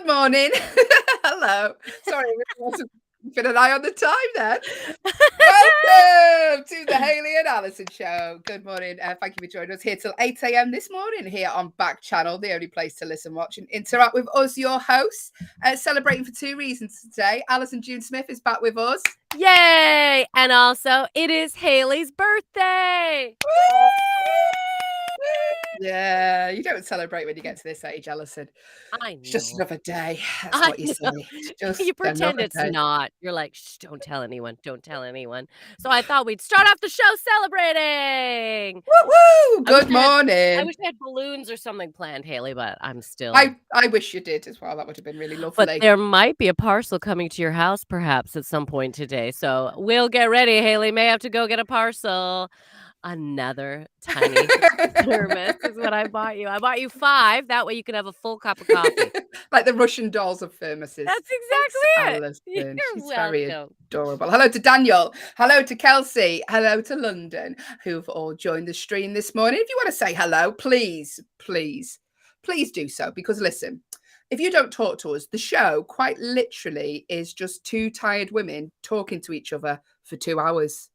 morning. Hello. Sorry, we wasn't keeping an eye on the time then. Welcome to the Hayley and Alison show. Good morning. Thank you for joining us here till 8 a.m. this morning here on Backchannel, the only place to listen, watch, and interact with us, your hosts. Celebrating for two reasons today. Alison June Smith is back with us. Yay! And also, it is Hayleys birthday. Yeah, you don't celebrate when you get to this age, Alison. I know. It's just another day. That's what you say. It's just you pretend it's day. not. You're like, shh, don't tell anyone. Don't tell anyone. So I thought we'd start off the show celebrating. Woo-woo! Good morning. I wish I had balloons or something planned, Hayley, but I'm still. I wish you did as well. That would have been really lovely. But there might be a parcel coming to your house perhaps at some point today. So we'll get ready. Hayley may have to go get a parcel. Another tiny thermos is what I bought you. I bought you 5. That way you can have a full cup of coffee. Like the Russian dolls of thermoses. That's exactly it. Alison. She's welcome. very adorable. Hello to Daniel. Hello to Kelsey. Hello to London, who've all joined the stream this morning. If you want to say hello, please do so. Because listen, if you don't talk to us, the show quite literally is just two tired women talking to each other for 2 hours.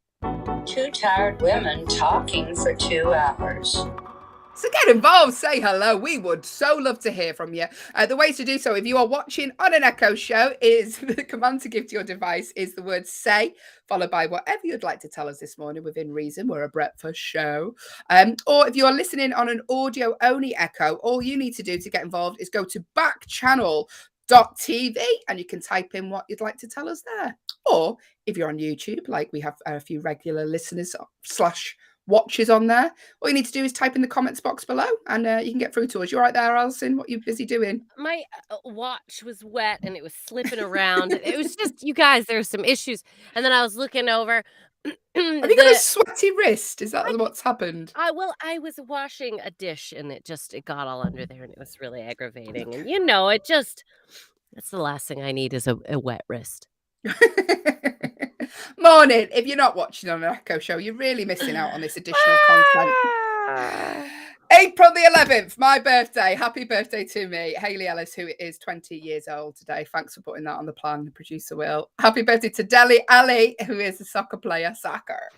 Two tired women talking for 2 hours. So get involved, say hello. We would so love to hear from you. The way to do so, if you are watching on an Echo show, is the command to give to your device is the word say, followed by whatever you'd like to tell us this morning within reason. We're a breakfast show. Or if you're listening on an audio-only Echo, all you need to do to get involved is go to Backchannel.tv and you can type in what you'd like to tell us there. Or if you're on YouTube, like we have a few regular listeners / watchers on there, all you need to do is type in the comments box below and you can get through to us. You're right there, Alison. What are you busy doing? My watch was wet and it was slipping around. It was just, you guys, there were some issues. And then I was looking over. Have you got a sweaty wrist? Is that what's happened? I was washing a dish and it got all under there and it was really aggravating. And that's the last thing I need is a wet wrist. Morning. If you're not watching on an Echo show, you're really missing out on this additional content. April the 11th, my birthday. Happy birthday to me, Hayley Ellis, who is 20 years old today. Thanks for putting that on the plan, the producer will. Happy birthday to Deli Ali, who is a soccer player,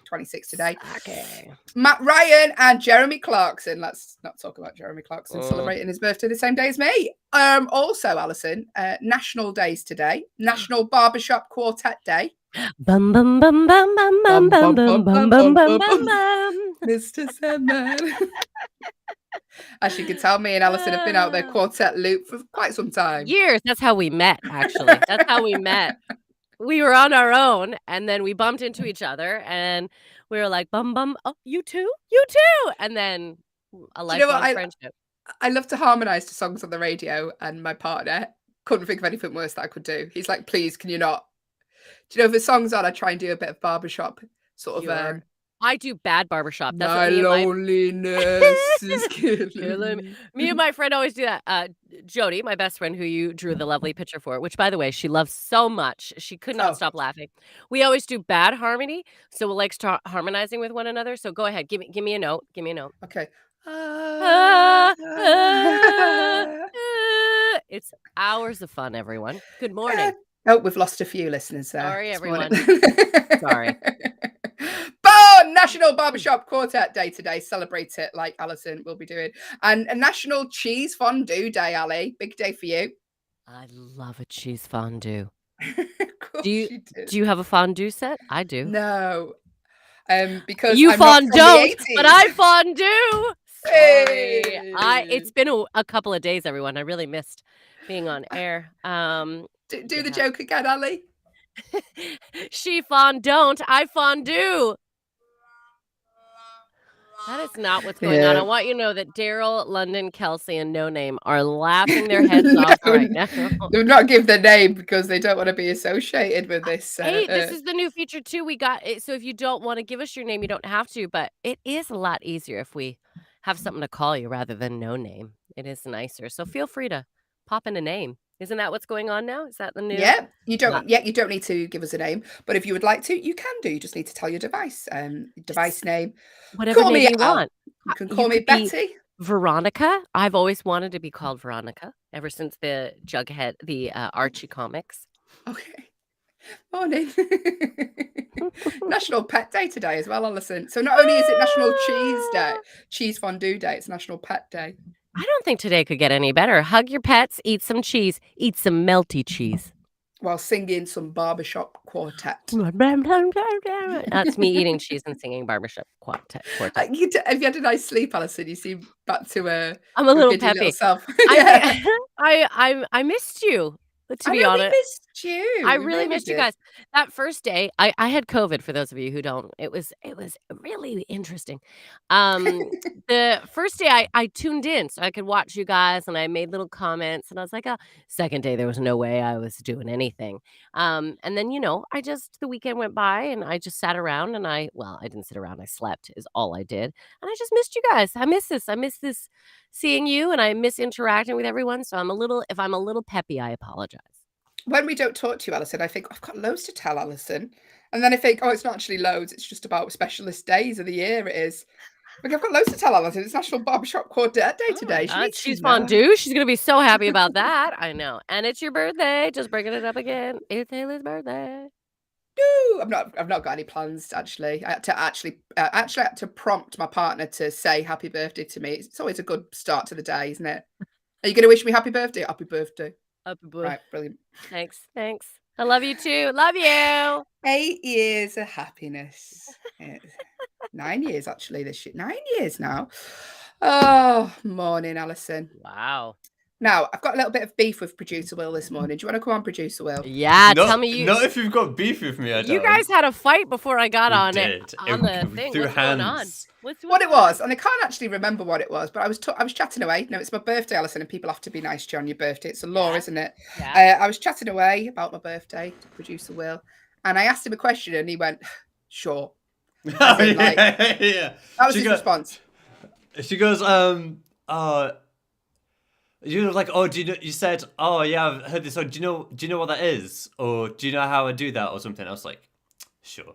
26 today. Okay. Matt Ryan and Jeremy Clarkson. Let's not talk about Jeremy Clarkson celebrating his birthday the same day as me. Also, Alison, national days today. National Barbershop Quartet Day. Bum bum bum bum bum bum bum bum bum bum bum bum. Mr. Sandman. As you can tell, me and Alison have been out there quartet loop for quite some time. Years. That's how we met, actually. That's how we met. We were on our own, and then we bumped into each other, and we were like, bum bum, oh, you too? And then a lifelong friendship. I love to harmonise to songs on the radio, and my partner couldn't think of anything worse that I could do. He's like, please, can you not? Do you know, if the song's on, I try and do a bit of barbershop sort of. I do bad barbershop. That's my loneliness is killing me. Me and my friend always do that. Jody, my best friend, who you drew the lovely picture for, which, by the way, she loves so much. She could not stop laughing. We always do bad harmony, so we'll start harmonizing with one another. So go ahead, give me a note. Give me a note. Okay. It's hours of fun, everyone. Good morning. Oh, we've lost a few listeners there. Sorry, everyone. Sorry. National Barbershop Quartet Day today. Celebrate it like Alison will be doing. And a National Cheese Fondue Day, Ali. Big day for you. I love a cheese fondue. Do you have a fondue set? I do. No. Because you I'm fondue, but I fondue. Hey. It's been a couple of days, everyone. I really missed being on air. Do the joke again, Ali. She don't. I fondue. That is not what's going on. I want you to know that Daryl, London, Kelsey, and No Name are laughing their heads off right now. Do not give the name because they don't want to be associated with this. Hey, this is the new feature too. We got it. So if you don't want to give us your name, you don't have to. But it is a lot easier if we have something to call you rather than no name. It is nicer. So feel free to pop in a name. Isn't that what's going on now? Is that the new? Yeah, you don't need to give us a name, but if you would like to, you can do. You just need to tell your device, device name. Whatever name you want. You can call me Betty. Veronica. I've always wanted to be called Veronica ever since the Jughead, the Archie comics. Okay. Morning. National Pet Day today as well, Alison. So not only is it National Cheese Day, Cheese Fondue Day, it's National Pet Day. I don't think today could get any better. Hug your pets, eat some cheese, eat some melty cheese. While singing some barbershop quartet. That's me eating cheese and singing barbershop quartet. Have you had a nice sleep, Alison? You seem back to I'm a little giddy peppy. self. Yeah. I missed you. To be honest, missed you. I really missed you guys. That first day, I had COVID. For those of you who don't, it was really interesting. The first day I tuned in so I could watch you guys, and I made little comments, and I was like, oh. Second day there was no way I was doing anything. And then the weekend went by, and I just sat around, and I didn't sit around. I slept is all I did, and I just missed you guys. I miss this seeing you, and I miss interacting with everyone. So if I'm a little peppy, I apologize. When we don't talk to you, Alison, I think I've got loads to tell, Alison. And then I think, oh, it's not actually loads. It's just about specialist days of the year. It is. Like, I've got loads to tell, Alison. It's National Barbershop Quartet Day today. She's fondue. She's going to be so happy about that. I know. And it's your birthday. Just bringing it up again. It's Hayleys' birthday. I've not got any plans, actually. I had to prompt my partner to say happy birthday to me. It's always a good start to the day, isn't it? Are you going to wish me happy birthday? Happy birthday. Happy birthday. Right, brilliant. Thanks. I love you too. Love you. 8 years of happiness. 9 years, actually, this year. 9 years now. Oh, morning, Alison. Wow. Now, I've got a little bit of beef with Producer Will this morning. Do you want to come on, Producer Will? Yeah, tell me you. Not if you've got beef with me, I don't. You guys had a fight before I got on did. The thing. What's going on? What it was, and I can't actually remember what it was, but I was chatting away. No, it's my birthday, Alison, and people have to be nice to you on your birthday. It's a law, isn't it? Yeah. I was chatting away about my birthday to Producer Will, and I asked him a question, and he went, "Sure." Yeah. That was his response. She goes, you were like, oh, do you know? You said, oh yeah, I've heard this song. Do you know what that is, or do you know how I do that, or something? I was like, sure.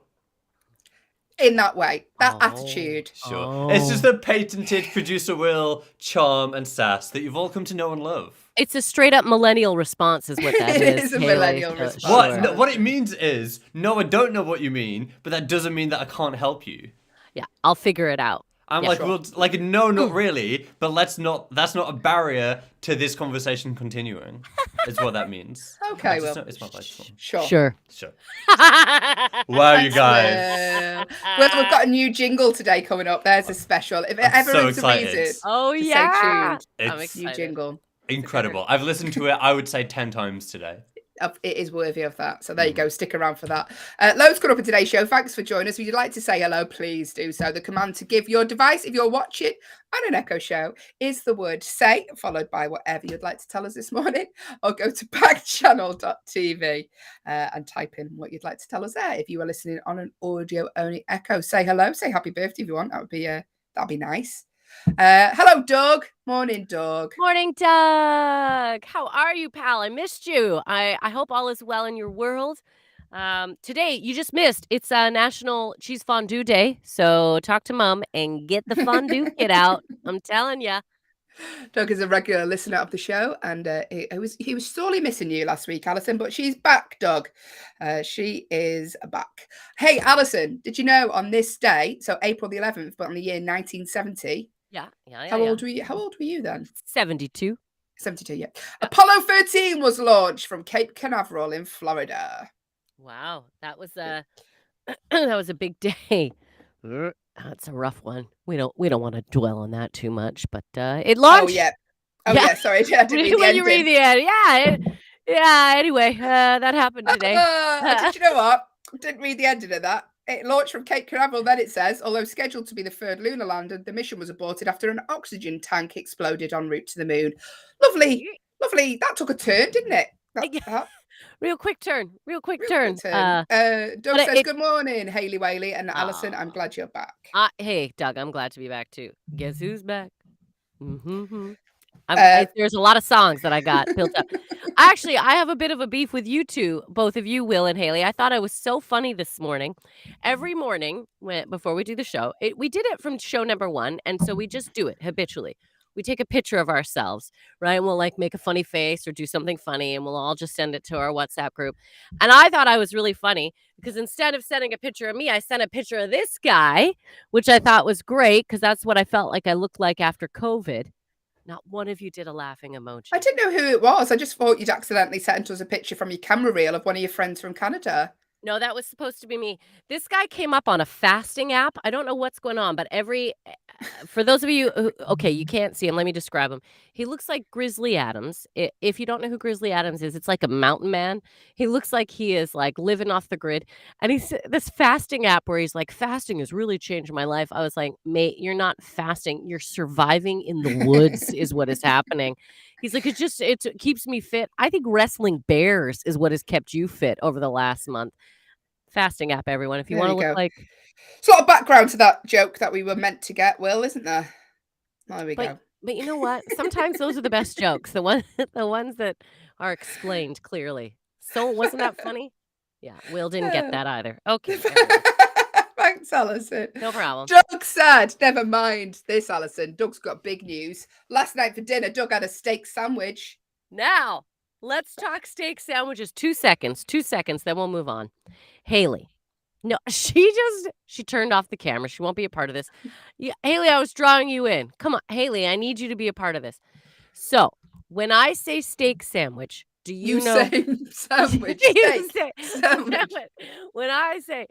In that way, that attitude. Sure. Oh. It's just the patented Producer Will charm and sass that you've all come to know and love. It's a straight up millennial response, is what that is. It is a Hayley. millennial response. What? No, what it means is, no, I don't know what you mean, but that doesn't mean that I can't help you. Yeah, I'll figure it out. I'm Yeah, like, sure. well, like, no, not really, but that's not a barrier to this conversation continuing, is what that means. Okay, It's well, it's not like, sure. Sure. Wow, you guys. Well, we've got a new jingle today coming up. There's a special. If I'm so everyone's a excited. reason, Oh to yeah, stay tuned. I'm It's New excited. jingle. incredible. I've listened to it, I would say 10 times today. It is worthy of that. So there you go. Stick around for that. Loads coming up in today's show. Thanks for joining us. If you'd like to say hello, please do so. The command to give your device, if you're watching on an Echo show, is the word say, followed by whatever you'd like to tell us this morning, or go to backchannel.tv and type in what you'd like to tell us there. If you are listening on an audio only Echo, say hello, say happy birthday if you want. That'd be nice. Hello, Doug. Morning, Doug. Morning, Doug. How are you, pal? I missed you. I hope all is well in your world. Today, you just missed. It's National Cheese Fondue Day. So talk to Mom and get the fondue kit out. I'm telling you. Doug is a regular listener of the show, and he was sorely missing you last week, Alison, but she's back, Doug. She is back. Hey, Alison, did you know on this day, so April the 11th, but on the year 1970? Yeah. How old were you? How old were you then? 72. 72, yeah. Apollo 13 was launched from Cape Canaveral in Florida. Wow, that was that was a big day. That's a rough one. We don't want to dwell on that too much, but it launched. Oh yeah. Sorry, I didn't read the When you read ending. the end, yeah. Anyway, that happened today. Did you know what? Didn't read the ending of that. It launched from Cape Canaveral, then it says, although scheduled to be the third lunar lander, the mission was aborted after an oxygen tank exploded en route to the moon. Lovely. That took a turn, didn't it? Real quick turn. Doug says, good morning, Hayley Whaley and Allison. I'm glad you're back. Hey, Doug, I'm glad to be back too. Guess who's back? There's a lot of songs that I got built up. Actually, I have a bit of a beef with you two, both of you, Will and Hayley. I thought I was so funny this morning. Every morning before we do the show, we did it from show number 1, and so we just do it habitually. we take a picture of ourselves, right? And we'll like make a funny face or do something funny and we'll all just send it to our WhatsApp group. And I thought I was really funny because instead of sending a picture of me, I sent a picture of this guy, which I thought was great because that's what I felt like I looked like after COVID. Not one of you did a laughing emoji. I didn't know who it was. I just thought you'd accidentally sent us a picture from your camera reel of one of your friends from Canada. No, that was supposed to be me. This guy came up on a fasting app. I don't know what's going on, but for those of you who, okay, you can't see him. Let me describe him. He looks like Grizzly Adams. If you don't know who Grizzly Adams is, it's like a mountain man. He looks like he is like living off the grid. And he's this fasting app where he's like, fasting has really changed my life. I was like, mate, you're not fasting. You're surviving in the woods is what is happening. He's like, it keeps me fit. I think wrestling bears is what has kept you fit over the last month. Fasting app, everyone. If you want to look like. It's a lot of background to that joke that we were meant to get, Will, isn't there? There we go. But you know what? Sometimes those are the best jokes. The ones that are explained clearly. So wasn't that funny? Yeah, Will didn't get that either. Okay. Thanks, Alison. No problem. Doug's sad. Never mind this, Alison. Doug's got big news. Last night for dinner, Doug had a steak sandwich. Now, let's talk steak sandwiches. 2 seconds. 2 seconds, then we'll move on. Hayley. No, she turned off the camera. She won't be a part of this. Yeah, Hayley, I was drawing you in. Come on, Hayley, I need you to be a part of this. So, when I say steak sandwich, do you know say sandwich? Steak sandwich. When I say,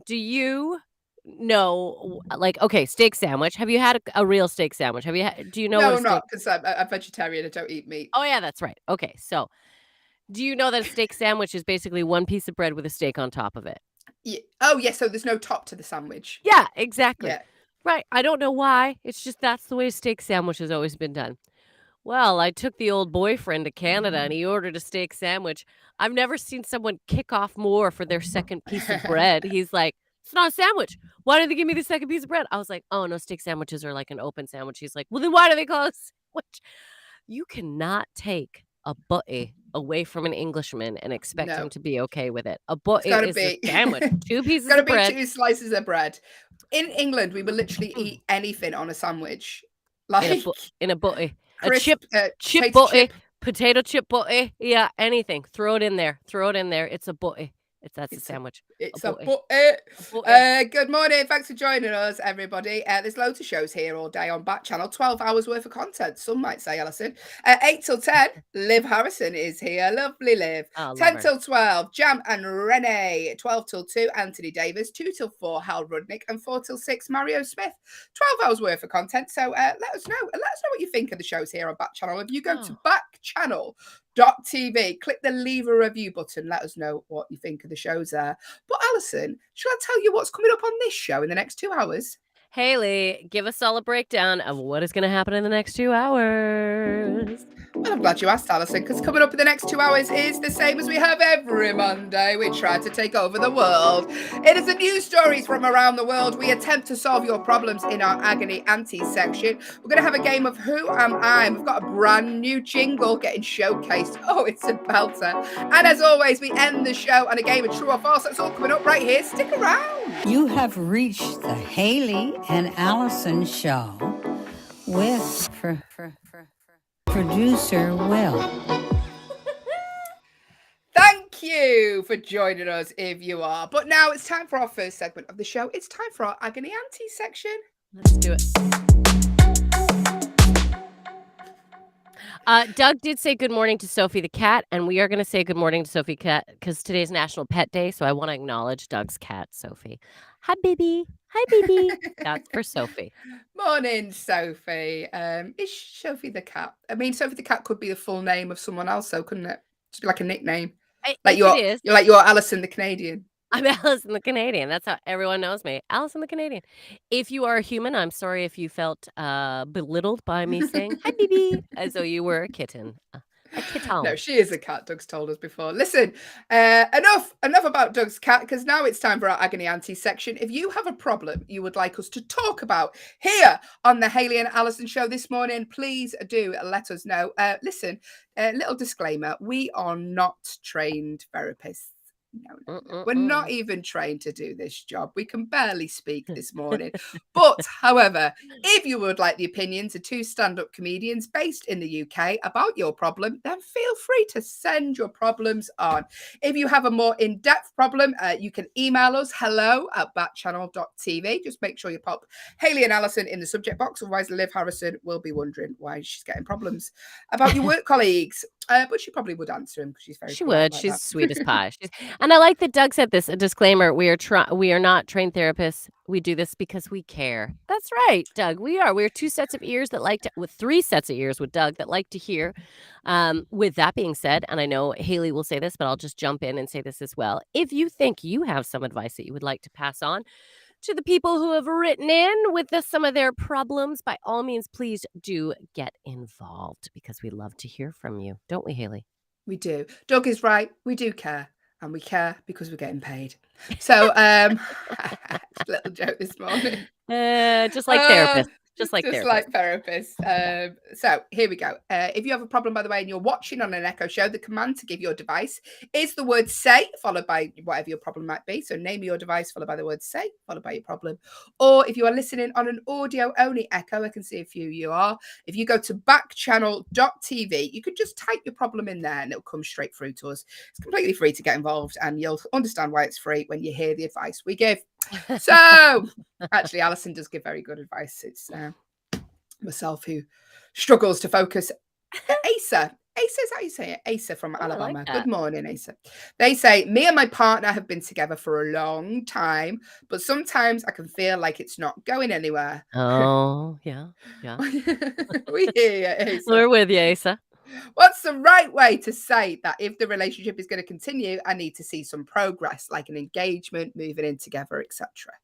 do you know, like, okay, steak sandwich. Have you had a real steak sandwich? Do you know? No, I'm not, because I'm a vegetarian. I don't eat meat. Oh yeah, that's right. Okay, so do you know that a steak sandwich is basically one piece of bread with a steak on top of it? Yeah. Oh, yes. So there's no top to the sandwich. Yeah, exactly. Yeah. Right. I don't know why. It's just that's the way a steak sandwich has always been done. Well, I took the old boyfriend to Canada and he ordered a steak sandwich. I've never seen someone kick off more for their second piece of bread. He's like, it's not a sandwich. Why did they give me the second piece of bread? I was like, oh, no, steak sandwiches are like an open sandwich. He's like, well, then why do they call it a sandwich? You cannot take a butty away from an Englishman and expect him to be okay with it. A butty is a sandwich. 2 pieces of bread. 2 slices of bread. In England, we will literally eat anything on a sandwich. Like in a butty. Crisp, a chip butty, potato chip butty. Yeah, anything. Throw it in there. It's a butty. That's a sandwich. It's a butty. Good morning. Thanks for joining us, everybody. There's loads of shows here all day on Backchannel. 12 hours worth of content. Some might say, Alison. 8 till 10, Liv Harrison is here. Lovely Liv. 10 till 12, Jam and Renee. 12 till 2, Anthony Davis. 2 till 4, Hal Rudnick. And 4 till 6, Mario Smith. 12 hours worth of content. So let us know. Let us know what you think of the shows here on Backchannel. If you go to Backchannel.tv, click the leave a review button. Let us know what you think of the shows there. But Alison, shall I tell you what's coming up on this show in the next 2 hours? Hayley, give us all a breakdown of what is going to happen in the next 2 hours. Well, I'm glad you asked, Alison, because coming up in the next 2 hours is the same as we have every Monday. We try to take over the world. It is the news stories from around the world. We attempt to solve your problems in our Agony Auntie section. We're going to have a game of Who Am I? And we've got a brand new jingle getting showcased. Oh, it's a belter. And as always, we end the show on a game of True or False. That's all coming up right here. Stick around. You have reached the Hayley and Allison show with producer Will. Thank you for joining us if you are. But now it's time for our first segment of the show. It's time for our Agony Auntie section. Let's do it. Doug did say good morning to Sophie the cat, and we are going to say good morning to Sophie cat because today's National Pet Day, so I want to acknowledge Doug's cat, Sophie. Hi, baby. Hi, baby. That's for Sophie. Morning, Sophie. Is Sophie the cat? I mean, Sophie the cat could be the full name of someone else, though, couldn't it? Just be like a nickname. You're like you're Alison the Canadian. I'm Alison the Canadian. That's how everyone knows me. Alison the Canadian. If you are a human, I'm sorry if you felt belittled by me saying, hi, baby, as though you were a kitten. A kitten. No, she is a cat, Doug's told us before. Listen, enough about Doug's cat, because now it's time for our Agony Auntie section. If you have a problem you would like us to talk about here on the Hayley and Allison show this morning, please do let us know. Listen, little disclaimer, we are not trained therapists. No. We're not even trained to do this job. We can barely speak this morning. But, however, if you would like the opinions of two stand-up comedians based in the UK about your problem, then feel free to send your problems on. If you have a more in-depth problem, you can email us hello@backchannel.tv. Just make sure you pop Hayley and Allison in the subject box. Otherwise, Liv Harrison will be wondering why she's getting problems about your work colleagues. But she probably would answer him because she's very She polite would. like She's that. sweet as pie. And I like that Doug said this, a disclaimer. We are not trained therapists. We do this because we care. That's right, Doug. We are. We're two sets of ears that like to, with three sets of ears with Doug that like to hear. With that being said, and I know Hayley will say this, but I'll just jump in and say this as well. If you think you have some advice that you would like to pass on to the people who have written in with some of their problems, by all means, please do get involved because we love to hear from you. Don't we, Hayley? We do. Doug is right. We do care. And we care because we're getting paid. So, little joke this morning. Just like therapists. Just like therapists. So here we go. If you have a problem, by the way, and you're watching on an Echo show, the command to give your device is the word say, followed by whatever your problem might be. So name your device, followed by the word say, followed by your problem. Or if you are listening on an audio-only Echo, I can see a few you are. If you go to backchannel.tv, you can just type your problem in there and it'll come straight through to us. It's completely free to get involved and you'll understand why it's free when you hear the advice we give. So, actually, Alison does give very good advice. It's myself who struggles to focus. Asa is how you say it. Asa from Alabama. Good morning, Asa. They say, me and my partner have been together for a long time, but sometimes I can feel like it's not going anywhere. Oh, yeah. We hear you, Asa. We're with you, Asa. What's the right way to say that if the relationship is going to continue, I need to see some progress, like an engagement, moving in together, etc.?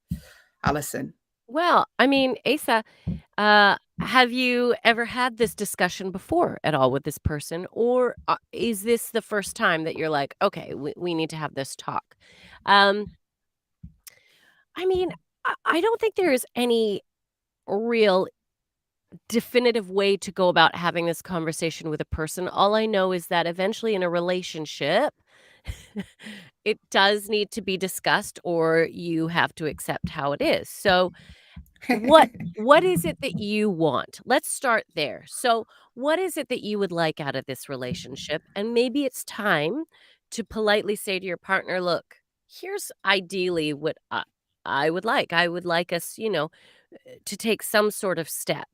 Alison. Well, I mean, Asa, have you ever had this discussion before at all with this person? Or is this the first time that you're like, okay, we need to have this talk? I mean, I don't think there is any real definitive way to go about having this conversation with a person. All I know is that eventually in a relationship, it does need to be discussed or you have to accept how it is. So what is it that you want? Let's start there. So what is it that you would like out of this relationship? And maybe it's time to politely say to your partner, look, here's ideally what I would like. I would like us, to take some sort of step.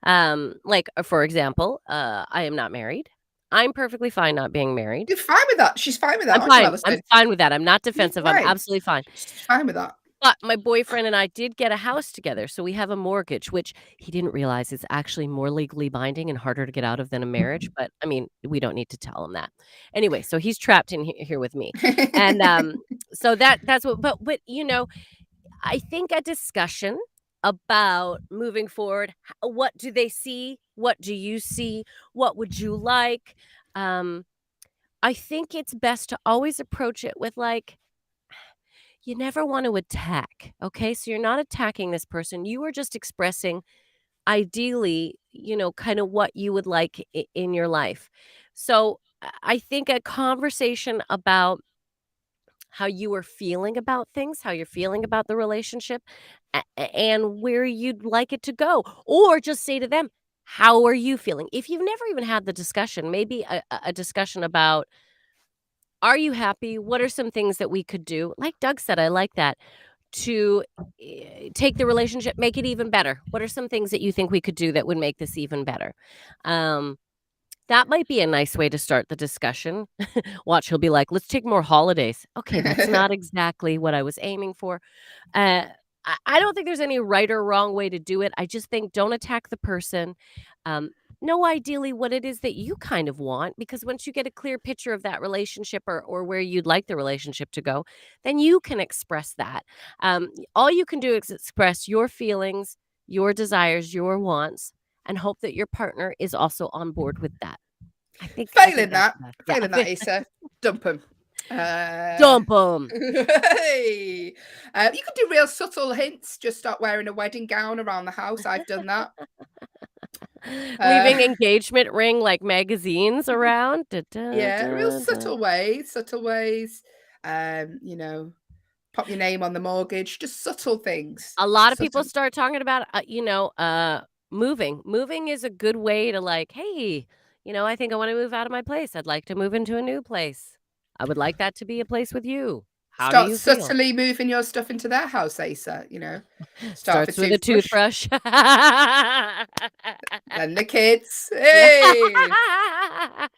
Like, for example, I am not married. I'm perfectly fine not being married. You're fine with that. She's fine with that. I'm fine. I'm fine with that. I'm not defensive. I'm absolutely fine. She's fine with that. But my boyfriend and I did get a house together. So we have a mortgage, which he didn't realize is actually more legally binding and harder to get out of than a marriage. But I mean, we don't need to tell him that. Anyway, so he's trapped in here with me. And so that's what, but I think a discussion about moving forward. What do they see? What do you see? What would you like? I think it's best to always approach it with you never want to attack. Okay. So you're not attacking this person. You are just expressing ideally, kind of what you would like in your life. So I think a conversation about how you are feeling about things, how you're feeling about the relationship, and where you'd like it to go. Or just say to them, how are you feeling? If you've never even had the discussion, maybe a discussion about, are you happy? What are some things that we could do? Like Doug said, I like that. To take the relationship, make it even better. What are some things that you think we could do that would make this even better? That might be a nice way to start the discussion. Watch, he'll be like, let's take more holidays. Okay, that's not exactly what I was aiming for. I don't think there's any right or wrong way to do it. I just think don't attack the person. Know ideally what it is that you kind of want, because once you get a clear picture of that relationship or where you'd like the relationship to go, then you can express that. All you can do is express your feelings, your desires, your wants, and hope that your partner is also on board with that. Failing that, Asa, dump him. Dump them. Hey. You could do real subtle hints. Just start wearing a wedding gown around the house. I've done that. Leaving engagement ring like magazines around. Yeah, real subtle ways. You know, pop your name on the mortgage, just subtle things. A lot of people Subtle. start talking about, moving. Moving is a good way to like, hey, I think I want to move out of my place. I'd like to move into a new place. I would like that to be a place with you. How do Start you feel? subtly moving your stuff into their house, Asa, you know. Start Starts with a toothbrush. Then the kids. Hey!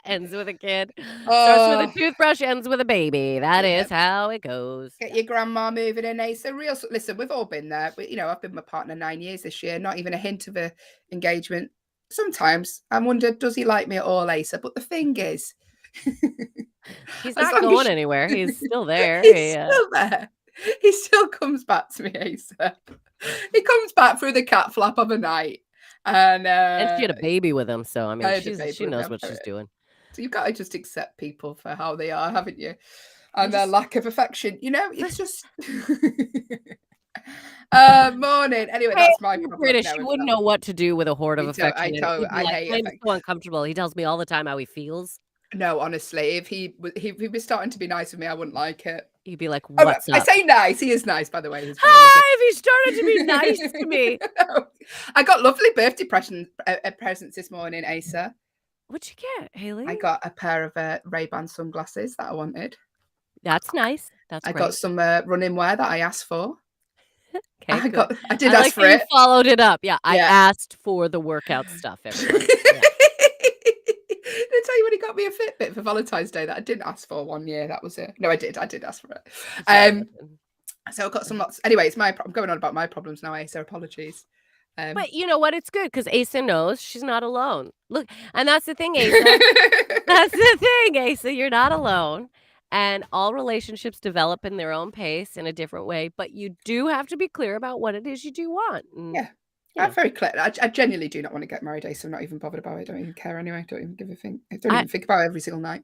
Ends with a kid. Starts with a Oh, toothbrush, ends with a baby. That yeah. is how it goes. Get your grandma moving in, Asa. Listen, we've all been there. But, I've been with my partner 9 years this year, not even a hint of a engagement. Sometimes I wonder, does he like me at all, Asa? But the thing is, He's as not long as going you- anywhere. He's still there. He's still there. He still comes back to me, Asa. He comes back through the cat flap of a night. And she had a baby with him, so I mean, had a baby she with knows him. what she's doing. So you've got to just accept people for how they are, haven't you? And their lack of affection. It's just morning. Anyway, that's my problem. British. He wouldn't know what to do with a horde of affection. I hate I'm affection. so uncomfortable. He tells me all the time how he feels. No, honestly, if he was starting to be nice with me, I wouldn't like it. He'd be like, "What's up?" I say nice. He is nice, by the way. Hi, if he started to be nice to me. No. I got lovely birthday presents this morning, Asa. What'd you get, Hayley? I got a pair of Ray-Ban sunglasses that I wanted. That's nice. That's I great. got some running wear that I asked for. Okay, I did ask for it. You followed it up. Yeah, I asked for the workout stuff. Everyone. Yeah. Did I tell you when he got me a Fitbit for Valentine's Day that I didn't ask for one year? That was it. No, I did ask for it. So I've got some lots. Anyway, I'm going on about my problems now, Asa. Apologies. But you know what? It's good because Asa knows she's not alone. Look, and that's the thing, Asa. That's the thing, Asa. You're not alone. And all relationships develop in their own pace in a different way. But you do have to be clear about what it is you do want. And, yeah. I'm very clear. I genuinely do not want to get married, Asa. I'm not even bothered about it. I don't even care anyway. I don't even give a thing. I don't even think about it every single night.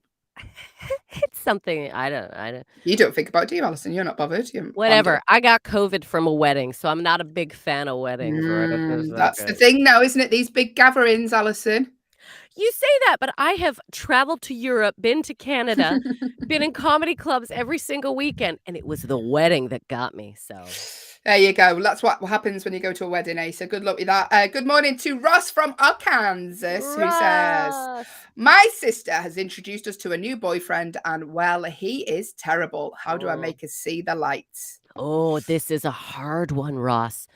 It's something I don't. You don't think about it, do you, Allison? You're not bothered. Whatever. I got COVID from a wedding, so I'm not a big fan of weddings. That's the thing now, isn't it? These big gatherings, Allison. You say that, but I have traveled to Europe, been to Canada, been in comedy clubs every single weekend, and it was the wedding that got me. So there you go. That's what happens when you go to a wedding, Asa. Good luck with that. Good morning to Ross from Arkansas, who says, my sister has introduced us to a new boyfriend, and well, he is terrible. How do I make us see the lights? Oh, this is a hard one, Ross.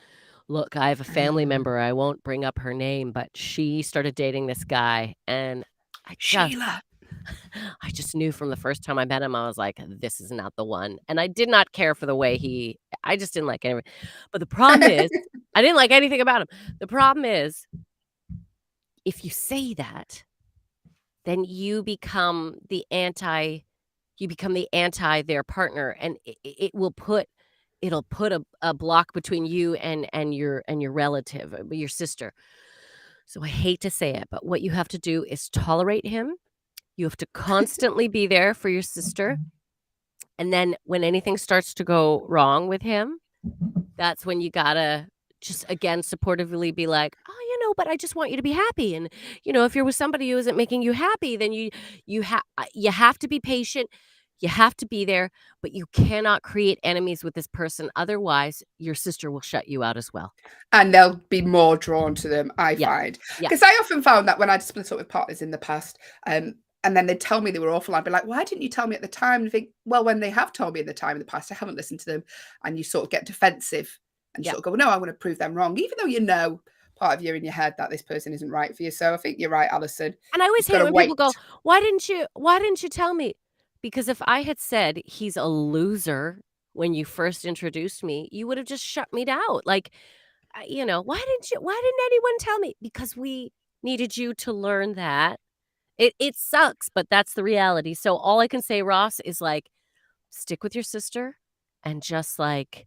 Look, I have a family member. I won't bring up her name, but she started dating this guy, and Sheila. I just knew from the first time I met him, I was like, this is not the one. And I did not care for the way I just didn't like anything. But the problem is, I didn't like anything about him. The problem is, if you say that, then you become the anti their partner, and it'll put a block between you and your relative, your sister. So I hate to say it, but what you have to do is tolerate him. You have to constantly be there for your sister. And then when anything starts to go wrong with him, that's when you gotta just, again, supportively be like, oh, but I just want you to be happy. And, if you're with somebody who isn't making you happy, then you have to be patient. You have to be there, but you cannot create enemies with this person. Otherwise, your sister will shut you out as well. And they'll be more drawn to them, I find. Because I often found that when I'd split up with partners in the past, and then they'd tell me they were awful, I'd be like, why didn't you tell me at the time? And think, well, when they have told me in the past, I haven't listened to them. And you sort of get defensive and sort of go, no, I want to prove them wrong, even though part of you in your head that this person isn't right for you. So I think you're right, Allison. And I always hate when people go, why didn't you tell me? Because if I had said he's a loser when you first introduced me, you would have just shut me out. Like, why didn't anyone tell me? Because we needed you to learn that. It sucks, but that's the reality. So all I can say, Ross, is like, stick with your sister and just like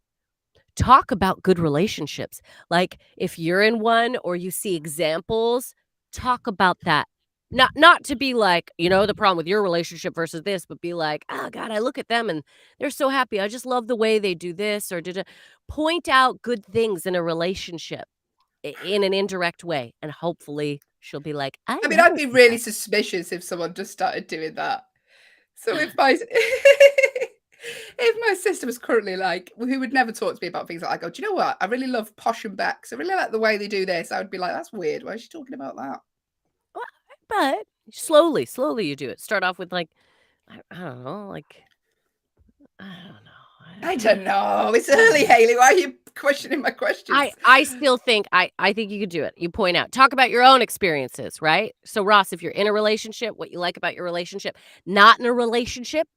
talk about good relationships. Like if you're in one or you see examples, talk about that. Not to be like, the problem with your relationship versus this, but be like, oh God, I look at them and they're so happy. I just love the way they do this, or point out good things in a relationship in an indirect way. And hopefully she'll be like, I mean, I'd be really suspicious if someone just started doing that. So if If my sister was currently like, who would never talk to me about things like, I go, do you know what? I really love Posh and Becks. I really like the way they do this. I would be like, that's weird. Why is she talking about that? But slowly you do it. Start off with like, I don't know, like, I don't know. I don't know. It's early, Hayley. Why are you questioning my questions? I still think I think you could do it. You point out, talk about your own experiences, right? So Ross, if you're in a relationship, what you like about your relationship, not in a relationship,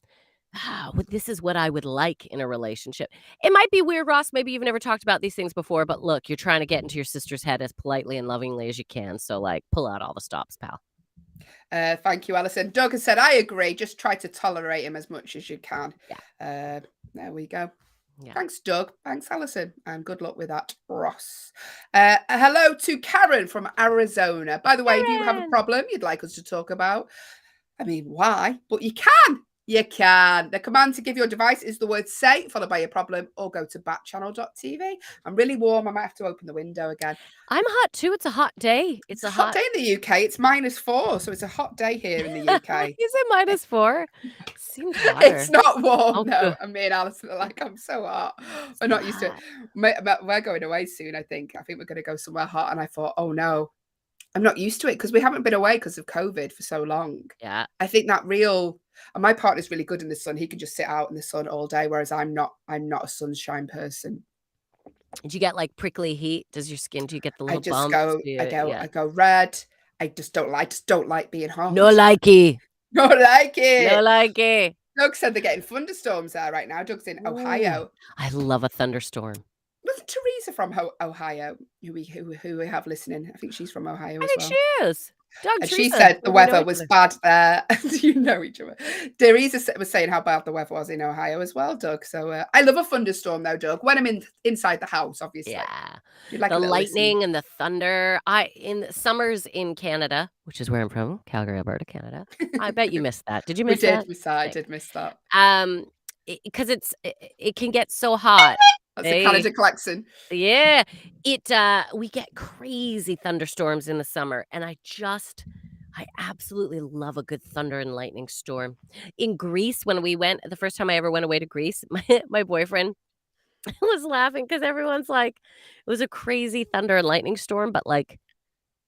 this is what I would like in a relationship. It might be weird, Ross. Maybe you've never talked about these things before, but look, you're trying to get into your sister's head as politely and lovingly as you can. So like, pull out all the stops, pal. Thank you, Alison. Doug has said, I agree. Just try to tolerate him as much as you can. Yeah. There we go. Yeah. Thanks, Doug. Thanks, Alison. And good luck with that, Ross. Hello to Karen from Arizona. By the way, if you have a problem you'd like us to talk about, I mean, why? But you can. You can. The command to give your device is the word say, followed by your problem, or go to backchannel.tv. I'm really warm. I might have to open the window again. I'm hot too. It's a hot day. It's a hot day in the UK. It's -4, so it's a hot day here in the UK. Is it -4? Seems hotter. It's not warm. Oh, no, good. and me and Alison are like, I'm so hot. We're not used to it. We're going away soon, I think. I think we're going to go somewhere hot. And I thought, oh no, I'm not used to it because we haven't been away because of COVID for so long. Yeah. I think and my partner's really good in the sun. He can just sit out in the sun all day, whereas I'm not a sunshine person. Did you get like prickly heat? Do you get the little I just bumps? I go red. I just don't like being hot. No likey. Not like it. No likey. Doug said they're getting thunderstorms there right now. Doug's in Ohio. I love a thunderstorm. Wasn't Teresa from Ohio, who we have listening? I think she's from Ohio as well. I think she is. Doug, And Teresa, she said the we know weather each was other. bad there. You know each other. Teresa was saying how bad the weather was in Ohio as well, Doug. So I love a thunderstorm though, Doug. When I'm inside the house, obviously. Yeah. You'd like The a little lightning listen. and the thunder. In the summers in Canada, which is where I'm from, Calgary, Alberta, Canada. I bet you missed that. Did you We miss that? did miss that. I did miss that. Because it can get so hot. That's a Canada klaxon. Yeah. We get crazy thunderstorms in the summer, and I absolutely love a good thunder and lightning storm. In Greece, when we went, the first time I ever went away to Greece, my boyfriend was laughing because everyone's like, it was a crazy thunder and lightning storm, but like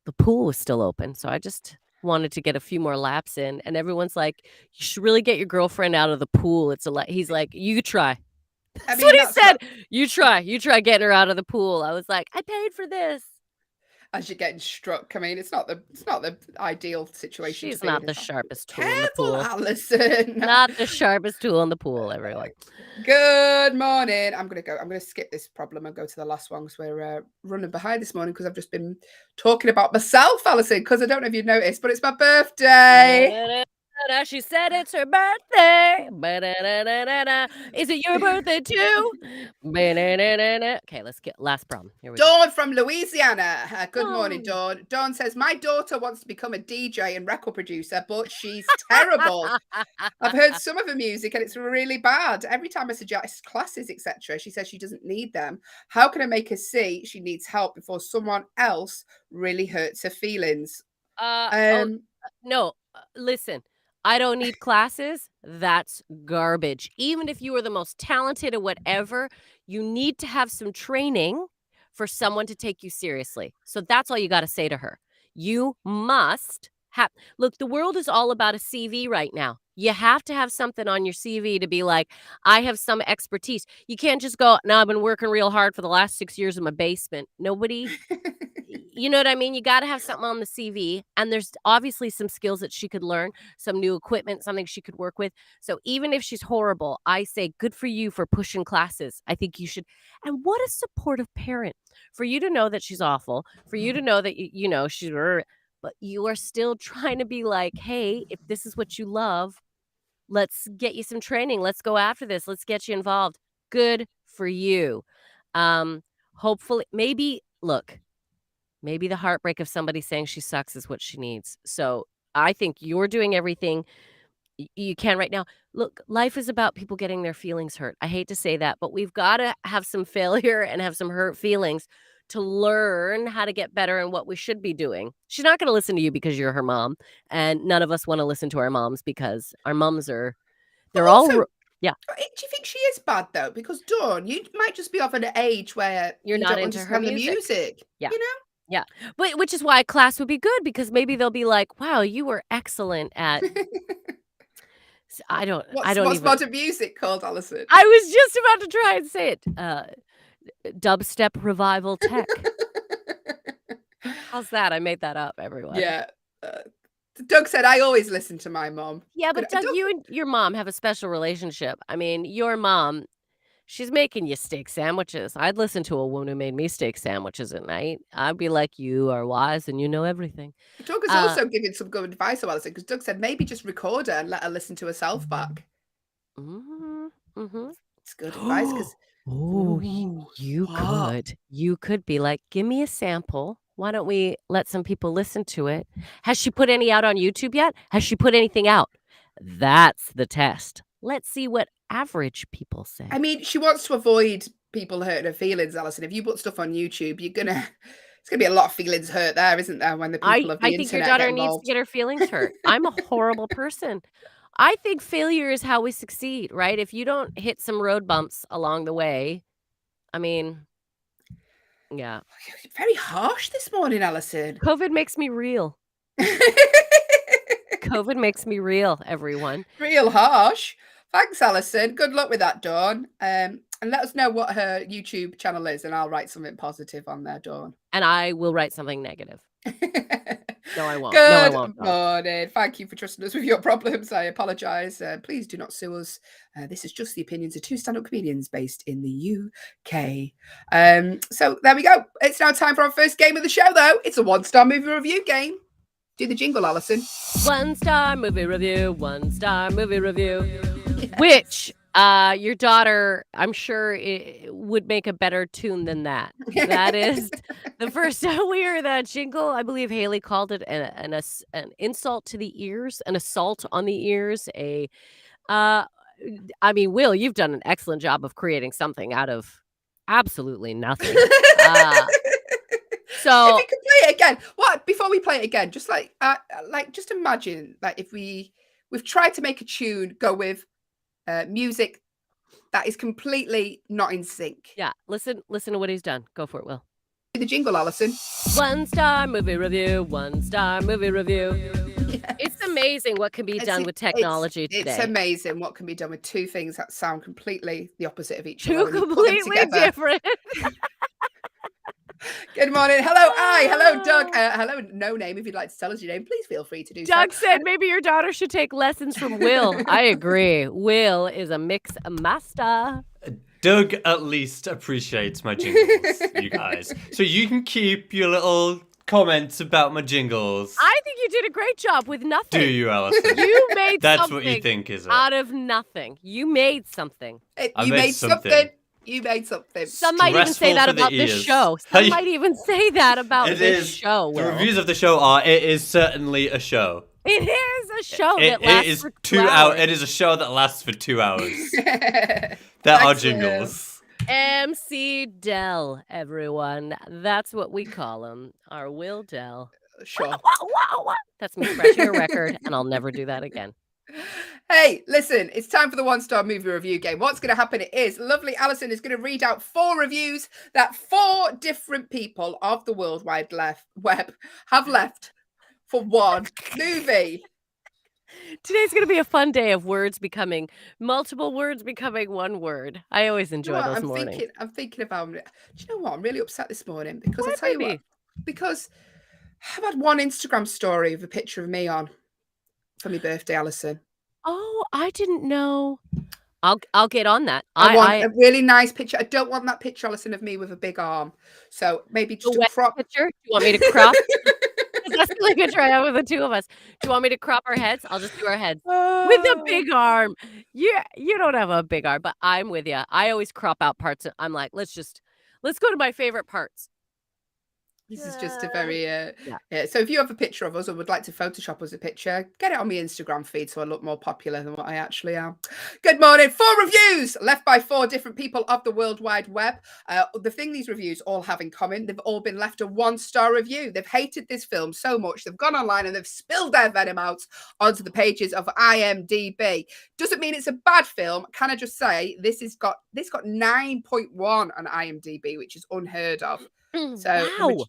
the pool was still open. So I just wanted to get a few more laps in, and everyone's like, you should really get your girlfriend out of the pool. He's like, you try. That's what he said. You try getting her out of the pool. I was like, I paid for this. As you're getting struck, I mean, it's not the ideal situation. She's not the sharpest tool in the Careful, pool. Alison. Not the sharpest tool in the pool, everyone. Good morning. I'm gonna skip this problem and go to the last one because we're running behind this morning because I've just been talking about myself, Alison. Because I don't know if you've noticed, but it's my birthday. She said it's her birthday. Is it your birthday too? Okay, let's get last problem. Here we go. Dawn from Louisiana. Good morning, Dawn. Dawn says, my daughter wants to become a DJ and record producer, but she's terrible. I've heard some of her music and it's really bad. Every time I suggest classes, etc., she says she doesn't need them. How can I make her see she needs help before someone else really hurts her feelings? No, listen. I don't need classes. That's garbage. Even if you are the most talented or whatever, you need to have some training for someone to take you seriously. So that's all you got to say to her. You must have, look, the world is all about a CV right now. You have to have something on your CV to be like, I have some expertise. You can't just go, no, I've been working real hard for the last 6 years in my basement. Nobody, you know what I mean? You got to have something on the CV. And there's obviously some skills that she could learn, some new equipment, something she could work with. So even if she's horrible, I say, good for you for pushing classes. I think you should. And what a supportive parent for you to know that she's awful, for you to know that, you know, she's, but you are still trying to be like, hey, if this is what you love, let's get you some training. Let's go after this. Let's get you involved. Good for you. Hopefully, maybe the heartbreak of somebody saying she sucks is what she needs. So I think you're doing everything you can right now. Look, life is about people getting their feelings hurt. I hate to say that, but we've got to have some failure and have some hurt feelings to learn how to get better and what we should be doing. She's not going to listen to you because you're her mom, and none of us want to listen to our moms because our moms they're all Yeah. Do you think she is bad though? Because Dawn, you might just be of an age where You're you not don't into her understand the music. music. Yeah. You know? Yeah. But which is why class would be good because maybe they'll be like, "Wow, you were excellent at." I don't What's even. modern music called, Alison? I was just about to try and say it. Dubstep revival tech. How's that? I made that up, everyone. Yeah. Doug said, I always listen to my mom. Yeah, Good. but Doug, you and your mom have a special relationship. I mean, your mom, she's making you steak sandwiches. I'd listen to a woman who made me steak sandwiches at night. I'd be like, you are wise and you know everything. Doug is Uh, also giving some good advice, Alison, because Doug said maybe just record her and let her listen to herself back. mm-hmm. It's good advice because Oh, you could be like, give me a sample. Why don't we let some people listen to it? Has she put any out on YouTube yet? Has she put anything out? That's the test. Let's see what average people say. I mean, she wants to avoid people hurting her feelings, Alison. If you put stuff on YouTube, it's gonna be a lot of feelings hurt there, isn't there, when the people of the I think your internet daughter get needs to involved? get her feelings hurt. I'm a horrible person. I think failure is how we succeed, right? If you don't hit some road bumps along the way, I mean, yeah. Very harsh this morning, Alison. COVID makes me real. COVID makes me real, everyone. Real harsh. Thanks, Alison. Good luck with that, Dawn. And let us know what her YouTube channel is, and I'll write something positive on there, Dawn. And I will write something negative. No, I won't. Good No, I won't. morning. Thank you for trusting us with your problems. I apologise. Please do not sue us. This is just the opinions of two stand-up comedians based in the UK. So there we go. It's now time for our first game of the show, though. It's a one-star movie review game. Do the jingle, Alison. 1-star movie review. 1-star movie review. Yes. Which your daughter, I'm sure, would make a better tune than that. That is the first time we heard that jingle. I believe Hayley called it an insult to the ears, an assault on the ears. I mean, Will, you've done an excellent job of creating something out of absolutely nothing. So if we could play it again, before we play it again, just just imagine that if we've tried to make a tune go with music that is completely not in sync. yeah, listen to what he's done. Go for it, Will. Do the jingle, Alison. 1-star movie review. 1-star movie review. Yes. It's amazing what can be done with technology today. It's amazing what can be done with two things that sound completely the opposite of each Two other. completely different. Good morning. Hello, hello, Doug. Hello, no name. If you'd like to tell us your name, please feel free to do so. Doug said maybe your daughter should take lessons from Will. I agree. Will is a mix master. Doug at least appreciates my jingles, you guys. So you can keep your little comments about my jingles. I think you did a great job with nothing. Do you, Allison? You made That's something what you think, is it? out of nothing. You made something. You made something. You made something. Some might even say that about this show. Some might even say that about this show. The reviews of the show are, it is certainly a show. It is a show that lasts for 2 hours. It is a show that lasts for 2 hours. There are jingles. MC Dell, everyone. That's what we call him. Our Will Dell. Sure. That's me scratching a record, and I'll never do that again. Hey, listen, it's time for the one-star movie review game. What's going to happen is lovely Alison is going to read out 4 reviews that 4 different people of the World Wide Web have left for one movie. Today's going to be a fun day of multiple words becoming one word. I always enjoy those mornings. I'm thinking about it. Do you know what? I'm really upset this morning because I'll tell you what. Because I've had one Instagram story with a picture of me on for my birthday, Alison. Oh, I didn't know. I'll get on that. I want a really nice picture. I don't want that picture, Alison, of me with a big arm. So maybe just a crop picture. Do you want me to crop? That's the only picture I have with the two of us. Do you want me to crop our heads? I'll just do our heads with a big arm. You don't have a big arm, but I'm with you. I always crop out parts. I'm like, let's go to my favorite parts. This is just a very, Yeah. so if you have a picture of us or would like to Photoshop us a picture, get it on my Instagram feed so I look more popular than what I actually am. Good morning. 4 reviews left by 4 different people of the World Wide Web. The thing these reviews all have in common, they've all been left a 1-star review. They've hated this film so much, they've gone online and they've spilled their venom out onto the pages of IMDb. Doesn't mean it's a bad film. Can I just say, this got 9.1 on IMDb, which is unheard of. So Wow.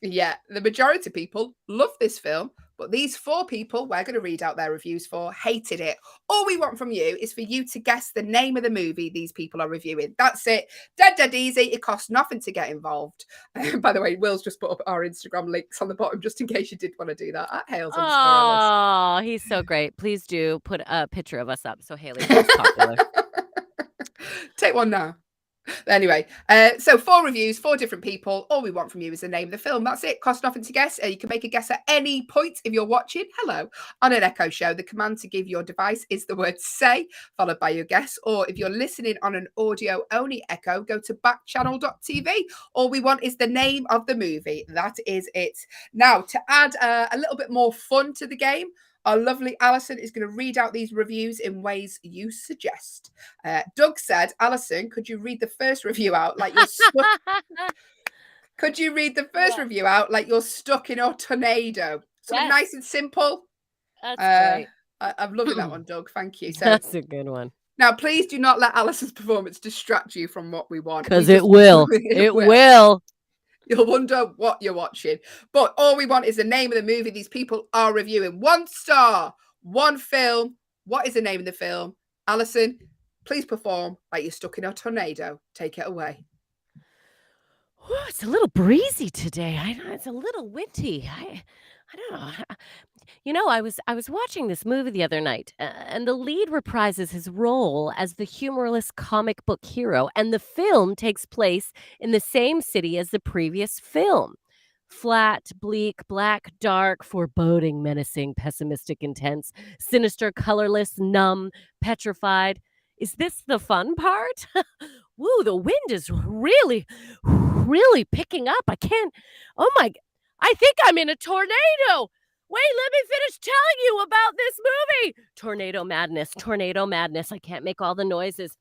the majority of people love this film, but these 4 people we're going to read out their reviews for hated it. All we want from you is for you to guess the name of the movie these people are reviewing. That's it. Dead easy. It costs nothing to get involved. By the way, Will's just put up our Instagram links on the bottom just in case you did want to do that. At Hayles _Alice. Oh, he's so great. Please do put a picture of us up so Hayley feels popular. Take one now. Anyway, so 4 reviews, 4 different people. All we want from you is the name of the film. That's it. Cost nothing to guess. You can make a guess at any point if you're watching. Hello. On an Echo show, the command to give your device is the word say, followed by your guess. Or if you're listening on an audio-only Echo, go to backchannel.tv. All we want is the name of the movie. That is it. Now, to add a little bit more fun to the game, our lovely Allison is going to read out these reviews in ways you suggest. Doug said, Allison, could you read the first review out like you're stuck? Could you read the first review out like you're stuck in a tornado? Something nice and simple. That's great. I'm loving that one, Doug. Thank you. So That's a good one. now, please do not let Allison's performance distract you from what we want. Because it will. It will. You'll wonder what you're watching. But all we want is the name of the movie these people are reviewing. 1 star, 1 film. What is the name of the film? Allison, please perform like you're stuck in a tornado. Take it away. Ooh, it's a little breezy today. It's a little windy. I don't know. You know, I was watching this movie the other night, and the lead reprises his role as the humorless comic book hero, and the film takes place in the same city as the previous film. Flat, bleak, black, dark, foreboding, menacing, pessimistic, intense, sinister, colorless, numb, petrified. Is this the fun part? Woo, the wind is really picking up. I can't. Oh my. I think I'm in a tornado. Wait, let me finish telling you about this movie. Tornado madness. I can't make all the noises.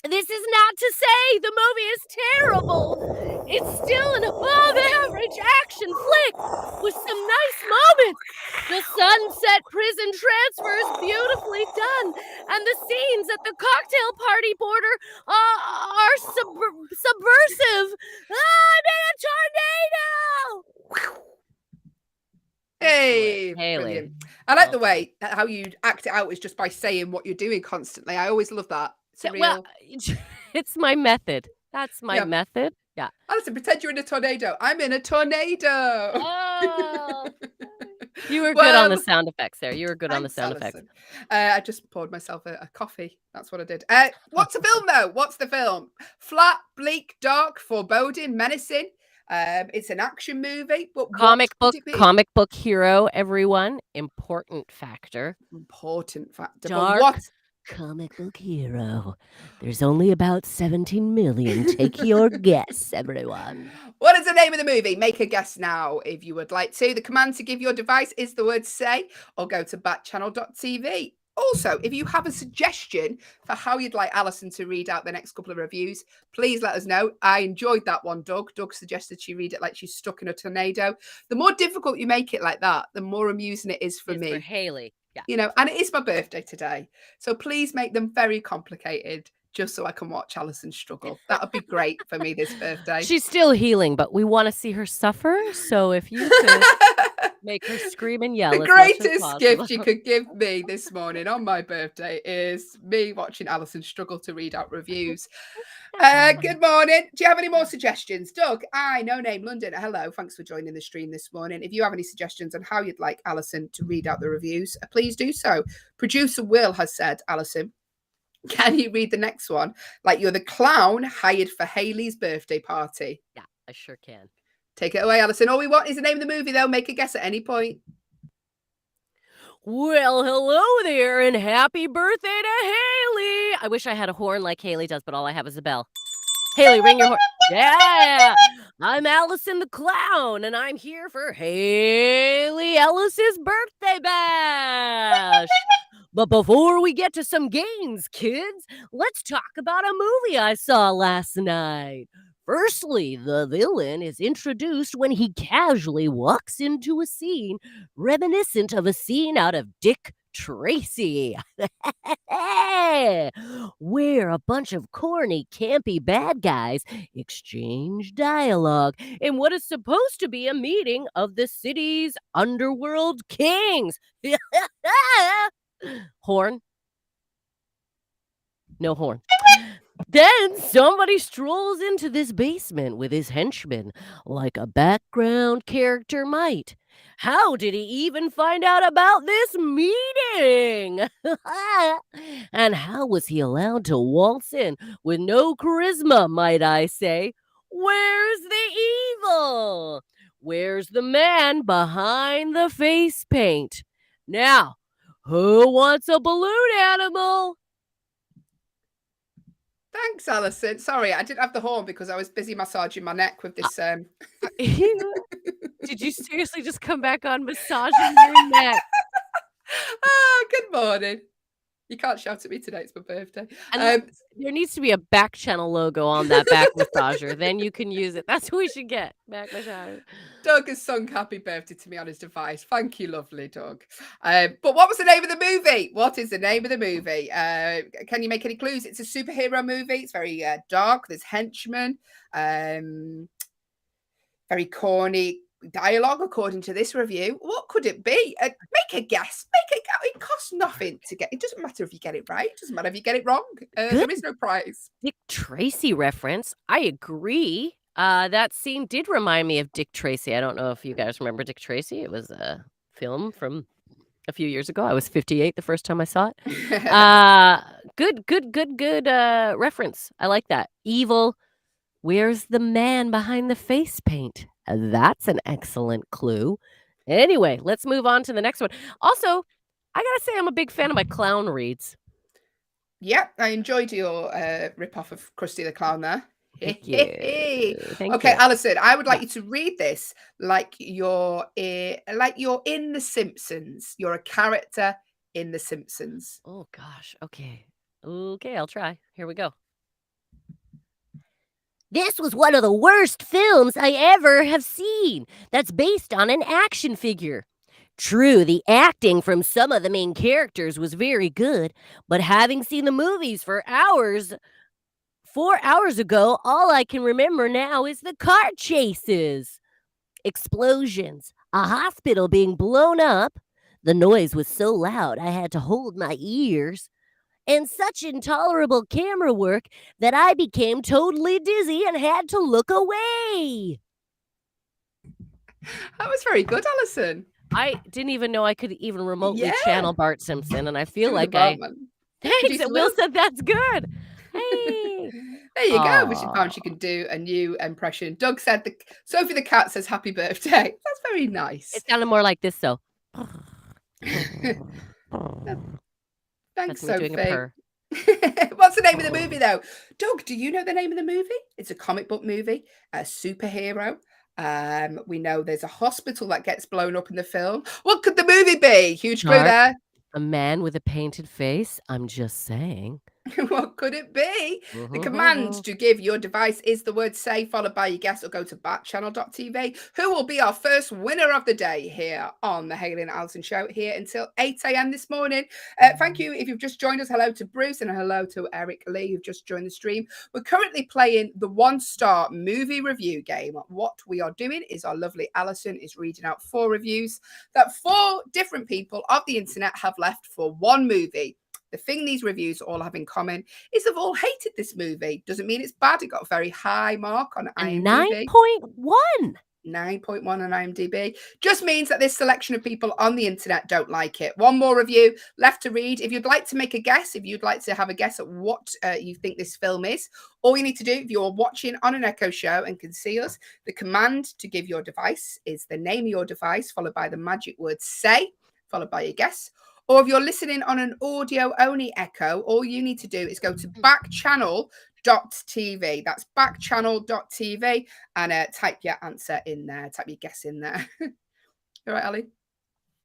This is not to say the movie is terrible. It's still an above-average action flick with some nice moments. The sunset prison transfer is beautifully done, and the scenes at the cocktail party border are subversive. I'm in a tornado! Hey, Hayley. brilliant. I like the way how you act it out is just by saying what you're doing constantly. I always love that. It's a real... Well, it's my method. That's my method. Yeah. Alison, pretend you're in a tornado. I'm in a tornado. Oh. You were good on the sound effects there. You were good on the sound effects. I just poured myself a coffee. That's what I did. What's the film, though? What's the film? Flat, bleak, dark, foreboding, menacing. It's an action movie. But comic book hero, everyone. Important factor. Dark. What? Comic book hero. There's only about 17 million. Take your guess, everyone. What is the name of the movie? Make a guess now if you would like to. The command to give your device is the word say, or go to backchannel.tv. Also, if you have a suggestion for how you'd like Allison to read out the next couple of reviews, please let us know. I enjoyed that one, Doug. Doug suggested she read it like she's stuck in a tornado. The more difficult you make it like that, the more amusing it is for me. For Hayley. Yeah. You know, and it is my birthday today. So please make them very complicated just so I can watch Allison struggle. That would be great for me this birthday. She's still healing, but we want to see her suffer. So if you could make her scream and yell. The greatest gift you could give me this morning on my birthday is me watching Allison struggle to read out reviews. Good morning. Do you have any more suggestions? Doug, No Name London. Hello. Thanks for joining the stream this morning. If you have any suggestions on how you'd like Allison to read out the reviews, please do so. Producer Will has said, Allison, can you read the next one? Like you're the clown hired for Hayleys birthday party. Yeah, I sure can. Take it away, Allison. All we want is the name of the movie, though. Make a guess at any point. Well, hello there, and happy birthday to Hayley. I wish I had a horn like Hayley does, but all I have is a bell. Hayley, ring your horn. Yeah, I'm Alison the Clown, and I'm here for Hayleys Birthday Bash. But before we get to some games, kids, let's talk about a movie I saw last night. Firstly, the villain is introduced when he casually walks into a scene reminiscent of a scene out of Dick Tracy. Where a bunch of corny, campy bad guys exchange dialogue in what is supposed to be a meeting of the city's underworld kings. Horn? No horn. Then somebody strolls into this basement with his henchmen like a background character might. How did he even find out about this meeting? And how was he allowed to waltz in with no charisma, might I say? Where's the evil? Where's the man behind the face paint? Now, who wants a balloon animal? Thanks, Alison. Sorry, I didn't have the horn because I was busy massaging my neck with this. Did you seriously just come back on massaging your neck? Oh, good morning. You can't shout at me today. It's my birthday. There needs to be a Backchannel logo on that back massager. Then you can use it. That's what we should get. Back massager. Doug has sung happy birthday to me on his device. Thank you, lovely Doug. But what was the name of the movie? What is the name of the movie? Can you make any clues? It's a superhero movie. It's very dark. There's henchmen. Very corny dialogue, according to this review. What could it be? Make a guess. It costs nothing to get. It doesn't matter if you get it right. It doesn't matter if you get it wrong. There is no prize. Dick Tracy reference. I agree. That scene did remind me of Dick Tracy. I don't know if you guys remember Dick Tracy. It was a film from a few years ago. I was 58 the first time I saw it. Good reference. I like that. Evil. Where's the man behind the face paint? That's an excellent clue. Anyway, let's move on to the next one. Also, I gotta say I'm a big fan of my clown reads. Yeah, I enjoyed your rip-off of Krusty the Clown there. Thank you. Thank you. Alison, I would like you to read this like you're in The Simpsons. You're a character in The Simpsons. Oh, gosh. Okay, I'll try. Here we go. This was one of the worst films I ever have seen that's based on an action figure. True, the acting from some of the main characters was very good, but having seen the movies for 4 hours ago, all I can remember now is the car chases, explosions, a hospital being blown up. The noise was so loud I had to hold my ears. And such intolerable camera work that I became totally dizzy and had to look away. That was very good, Alison. I didn't even know I could even remotely channel Bart Simpson, and I feel like Thanks, Will said that's good. Hey. There you go. We should find she can do a new impression. Doug said Sophie the cat says happy birthday. That's very nice. It sounded more like this, though. Thanks, Sophie. What's the name of the movie, though? Doug, do you know the name of the movie? It's a comic book movie, a superhero. We know there's a hospital that gets blown up in the film. What could the movie be? Huge clue there. A man with a painted face. I'm just saying. What could it be? The command to give your device is the word say, followed by your guess, or go to backchannel.tv. Who will be our first winner of the day here on the Hayley and Allison show, here until 8 a.m. this morning. Thank you if you've just joined us. Hello to Bruce and hello to Eric Lee, who've just joined the stream. We're currently playing the 1-star movie review game. What we are doing is our lovely Allison is reading out 4 reviews that 4 different people of the internet have left for one movie. The thing these reviews all have in common is they've all hated this movie. Doesn't mean it's bad. It got a very high mark on IMDb. 9.1. 9.1 on IMDb. Just means that this selection of people on the internet don't like it. One more review left to read. If you'd like to make a guess, if you'd like to have a guess at what you think this film is, all you need to do, if you're watching on an Echo show and can see us, the command to give your device is the name of your device, followed by the magic word say, followed by your guess. Or if you're listening on an audio-only Echo, all you need to do is go to backchannel.tv backchannel.tv. That's backchannel.tv. And type your answer in there. Type your guess in there. All right, Ali?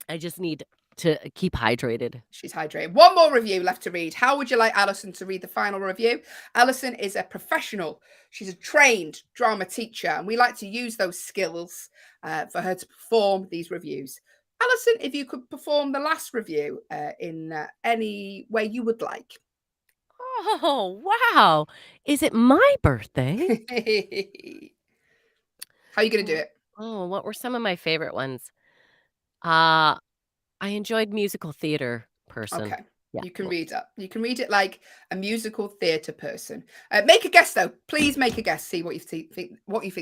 I just need to keep hydrated. She's hydrated. One more review left to read. How would you like Alison to read the final review? Alison is a professional. She's a trained drama teacher, and we like to use those skills for her to perform these reviews. Alison, if you could perform the last review in any way you would like. Oh, wow. Is it my birthday? How are you going to do it? Oh, what were some of my favorite ones? I enjoyed musical theater person. Okay. Yeah. You can read it. You can read it like a musical theatre person. Make a guess, though. Please make a guess. See what you think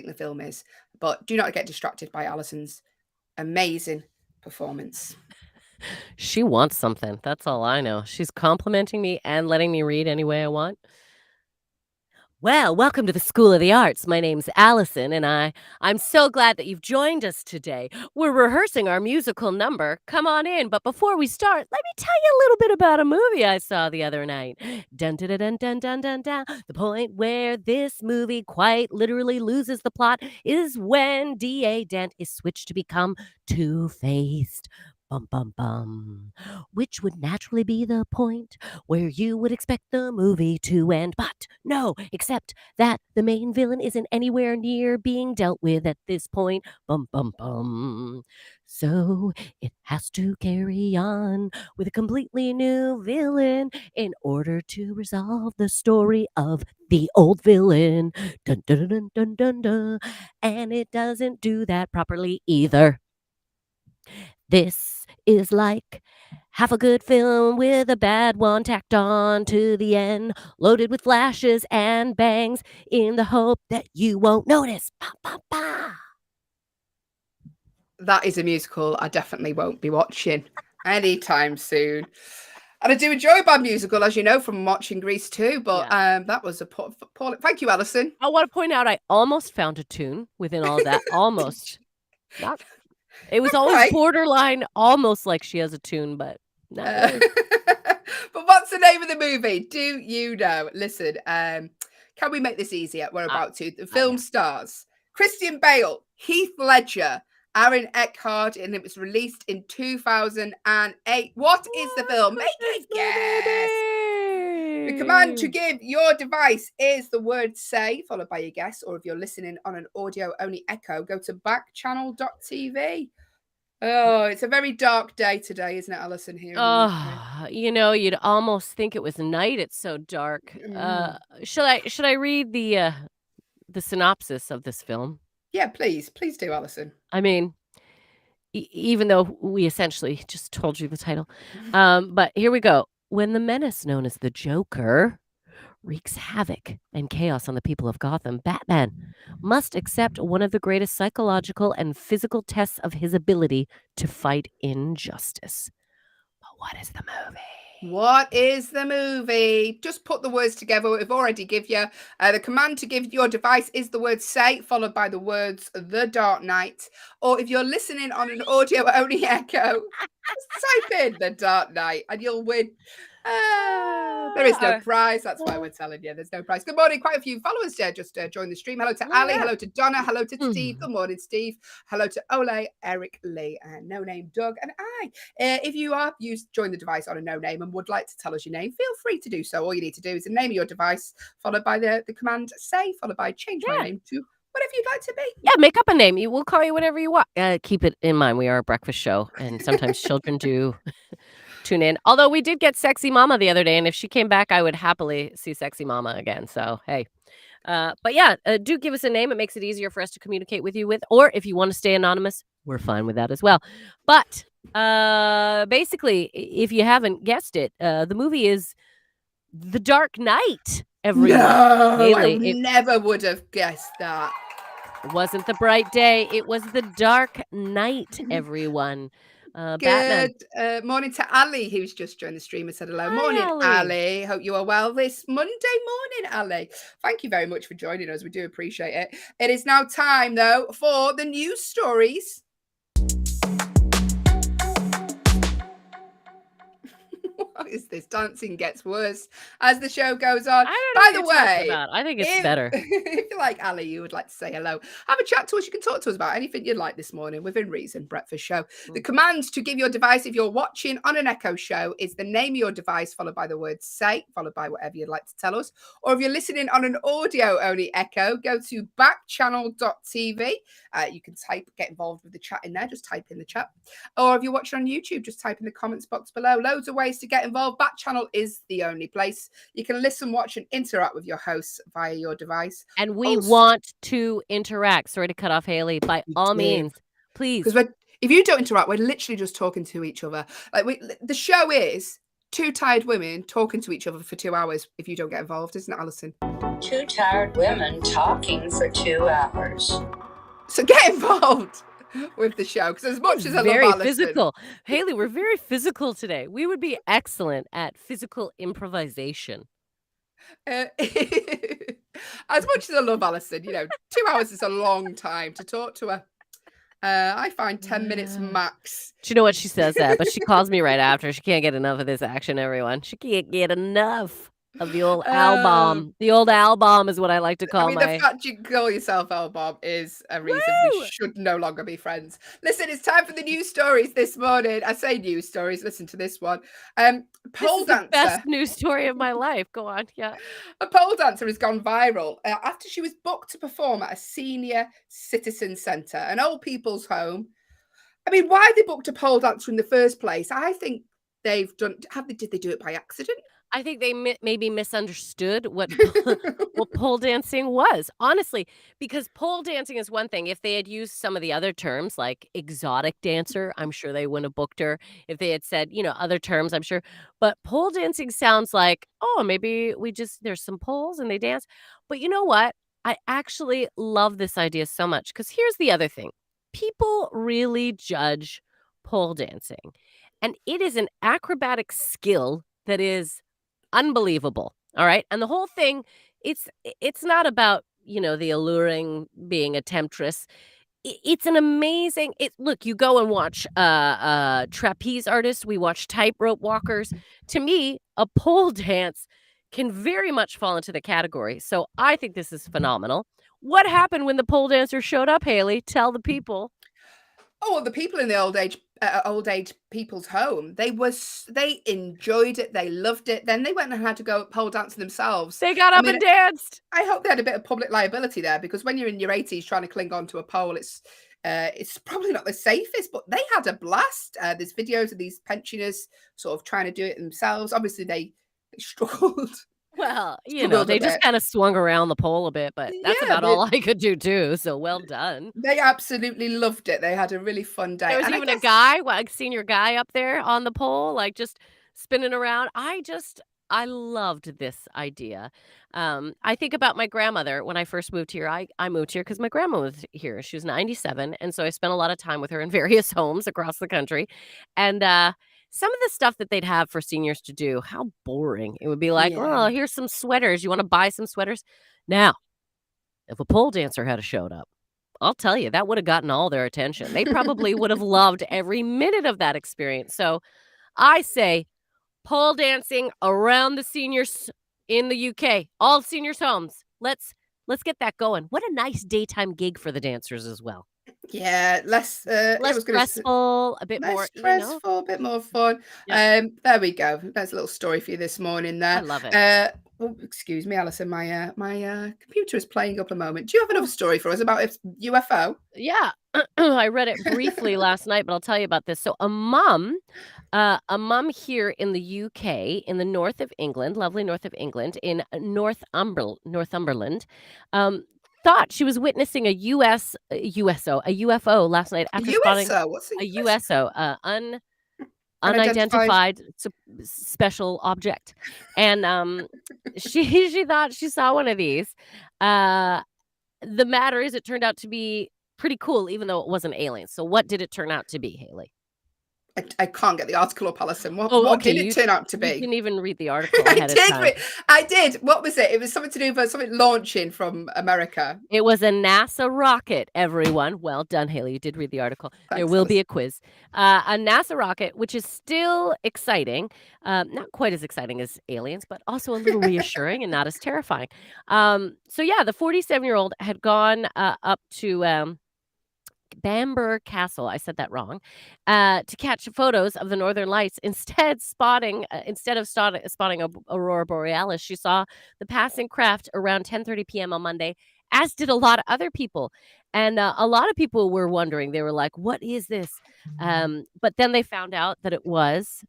the film is. But do not get distracted by Alison's amazing performance. She wants something. That's all I know. She's complimenting me and letting me read any way I want. Well, welcome to the School of the Arts. My name's Allison, and I'm so glad that you've joined us today. We're rehearsing our musical number. Come on in, but before we start, let me tell you a little bit about a movie I saw the other night. Dun dun dun dun dun dun dun. The point where this movie quite literally loses the plot is when D.A. Dent is switched to become Two-Faced. Bum, bum, bum. Which would naturally be the point where you would expect the movie to end. But no, except that the main villain isn't anywhere near being dealt with at this point. Bum, bum, bum. So it has to carry on with a completely new villain in order to resolve the story of the old villain. Dun, dun, dun, dun, dun, dun. And it doesn't do that properly either. This is like half a good film with a bad one tacked on to the end, loaded with flashes and bangs in the hope that you won't notice. Ba, ba, ba. That is a musical I definitely won't be watching anytime soon. And I do enjoy Bad Musical, as you know, from watching Grease too. But that was a poor. Thank you, Alison. I want to point out I almost found a tune within all that. Almost. Not. It was always right. borderline, almost like she has a tune, but not really. But what's the name of the movie? Do you know? Listen, can we make this easier? We're about to. The film stars Christian Bale, Heath Ledger, Aaron Eckhart, and it was released in 2008. What is the film? Make a guess. The command to give your device is the word say, followed by your guess. Or if you're listening on an audio-only echo, go to backchannel.tv. Oh, it's a very dark day today, isn't it, Alison? Here. Oh, you'd almost think it was night. It's so dark. Should I read the synopsis of this film? Yeah, please do, Alison. I mean, even though we essentially just told you the title, but here we go. When the menace known as the Joker wreaks havoc and chaos on the people of Gotham, Batman must accept one of the greatest psychological and physical tests of his ability to fight injustice. But what is the movie? What is the movie? Just put the words together. We've already give you. The command to give your device is the word say, followed by the words The Dark Knight. Or if you're listening on an audio-only echo, just type in The Dark Knight and you'll win. There is no prize. That's why we're telling you there's no prize. Good morning. Quite a few followers there just joined the stream. Hello to Ali. Hello to Donna. Hello to Steve. Good morning, Steve. Hello to Ole, Eric, Lee, and No Name Doug and I. If you are joined the device on a no name and would like to tell us your name, feel free to do so. All you need to do is the name of your device, followed by the command say, followed by change my name to whatever you'd like to be. Yeah, make up a name. We'll call you whatever you want. Keep it in mind. We are a breakfast show, and sometimes children do tune in. Although we did get Sexy Mama the other day, and if she came back, I would happily see Sexy Mama again. So, hey. But yeah, do give us a name. It makes it easier for us to communicate with you with. Or if you want to stay anonymous, we're fine with that as well. But basically, if you haven't guessed it, the movie is The Dark Knight. Everyone. No, Hayley, I never would have guessed that. It wasn't the bright day. It was the Dark Knight, everyone. Good morning to Ali, who's just joined the stream and said hello. Hi, morning, Ali. Ali. Hope you are well this Monday morning, Ali. Thank you very much for joining us. We do appreciate it. It is now time, though, for the news stories. is this? Dancing gets worse as the show goes on. I don't know By what the you're talking way, about. I think it's if, better. if you're like Ali, you would like to say hello, have a chat to us. You can talk to us about anything you'd like this morning within reason. Breakfast show. The command to give your device if you're watching on an Echo show is the name of your device followed by the word say, followed by whatever you'd like to tell us. Or if you're listening on an audio only Echo, go to backchannel.tv. You can get involved with the chat in there. Just type in the chat. Or if you're watching on YouTube, just type in the comments box below. Loads of ways to get involved. Backchannel is the only place. You can listen, watch, and interact with your hosts via your device. And we want to interact. Sorry to cut off Hayley. By all means, please. Because if you don't interact, we're literally just talking to each other. The show is two tired women talking to each other for 2 hours if you don't get involved, isn't it, Alison? Two tired women talking for 2 hours. So get involved with the show, because as much as I love Alison, physical. Hayley, we're very physical today. We would be excellent at physical improvisation. As much as I love Alison, 2 hours is a long time to talk to her. I find 10 minutes max. Do you know what she says that? But she calls me right after. She can't get enough of this action, everyone. She can't get enough of the old album. The old album is what I like to call the fact you call yourself album is a reason we should no longer be friends. Listen, it's time for the news stories this morning. I say news stories. Listen to this one. Pole dancer. The best news story of my life. Go on. Yeah. A pole dancer has gone viral after she was booked to perform at a senior citizen centre, an old people's home. I mean, why they booked a pole dancer in the first place? I think they've done. Did they do it by accident? I think they maybe misunderstood what pole dancing was, honestly, because pole dancing is one thing. If they had used some of the other terms like exotic dancer, I'm sure they wouldn't have booked her. If they had said, other terms, I'm sure. But pole dancing sounds like, oh, maybe there's some poles and they dance. But you know what? I actually love this idea so much because here's the other thing. People really judge pole dancing, and it is an acrobatic skill that is unbelievable. All right. And the whole thing, it's not about, the alluring being a temptress. It's an amazing look, you go and watch trapeze artists, we watch tightrope walkers. To me, a pole dance can very much fall into the category. So I think this is phenomenal. What happened when the pole dancer showed up, Hayley? Tell the people. Oh, well, the people in the old age people's home, they enjoyed it, they loved it. Then they went and had to go pole dancing themselves. They got up and danced. I hope they had a bit of public liability there, because when you're in your 80s trying to cling on to a pole, it's probably not the safest. But they had a blast. There's videos of these pensioners sort of trying to do it themselves. Obviously, they struggled. Well, they just kind of swung around the pole a bit, but that's about all I could do too. So well done. They absolutely loved it. They had a really fun day. There was even a guy, a senior guy up there on the pole, like just spinning around. I loved this idea. I think about my grandmother when I first moved here. I moved here because my grandma was here. She was 97. And so I spent a lot of time with her in various homes across the country. And some of the stuff that they'd have for seniors to do, how boring. It would be like, oh, here's some sweaters. You want to buy some sweaters? Now, if a pole dancer had showed up, I'll tell you, that would have gotten all their attention. They probably would have loved every minute of that experience. So I say pole dancing around the seniors in the UK, all seniors' homes. Let's get that going. What a nice daytime gig for the dancers as well. Yeah, less stressful, a bit more stressful, a bit more fun. Yeah. There we go. That's a little story for you this morning there. I love it. Excuse me, Alison. My computer is playing up a moment. Do you have another story for us about UFO? Yeah, I read it briefly last night, but I'll tell you about this. So a mom here in the UK, in the north of England, lovely north of England, in Northumberland, thought she was witnessing a UFO last night after spotting What's a USO, unidentified special object, and she thought she saw one of these. The matter is, it turned out to be pretty cool, even though it wasn't aliens. So what did it turn out to be, Hayley? I can't get the article up, Alison. What okay, did it turn out to You be? didn't even read the article I ahead of time. did. I did. What was it? It was something to do with something launching from America. It was a NASA rocket, everyone. Well done, Hayley. You did read the article. There Thanks, will be a quiz. A NASA rocket, which is still exciting. Not quite as exciting as aliens, but also a little reassuring and not as terrifying. So, yeah, the 47-year-old had gone up to Bamber Castle, I said that wrong, to catch photos of the Northern Lights. Instead of spotting Aurora Borealis, she saw the passing craft around 10:30 p.m. on Monday, as did a lot of other people. And a lot of people were wondering. They were like, what is this? But then they found out that it was...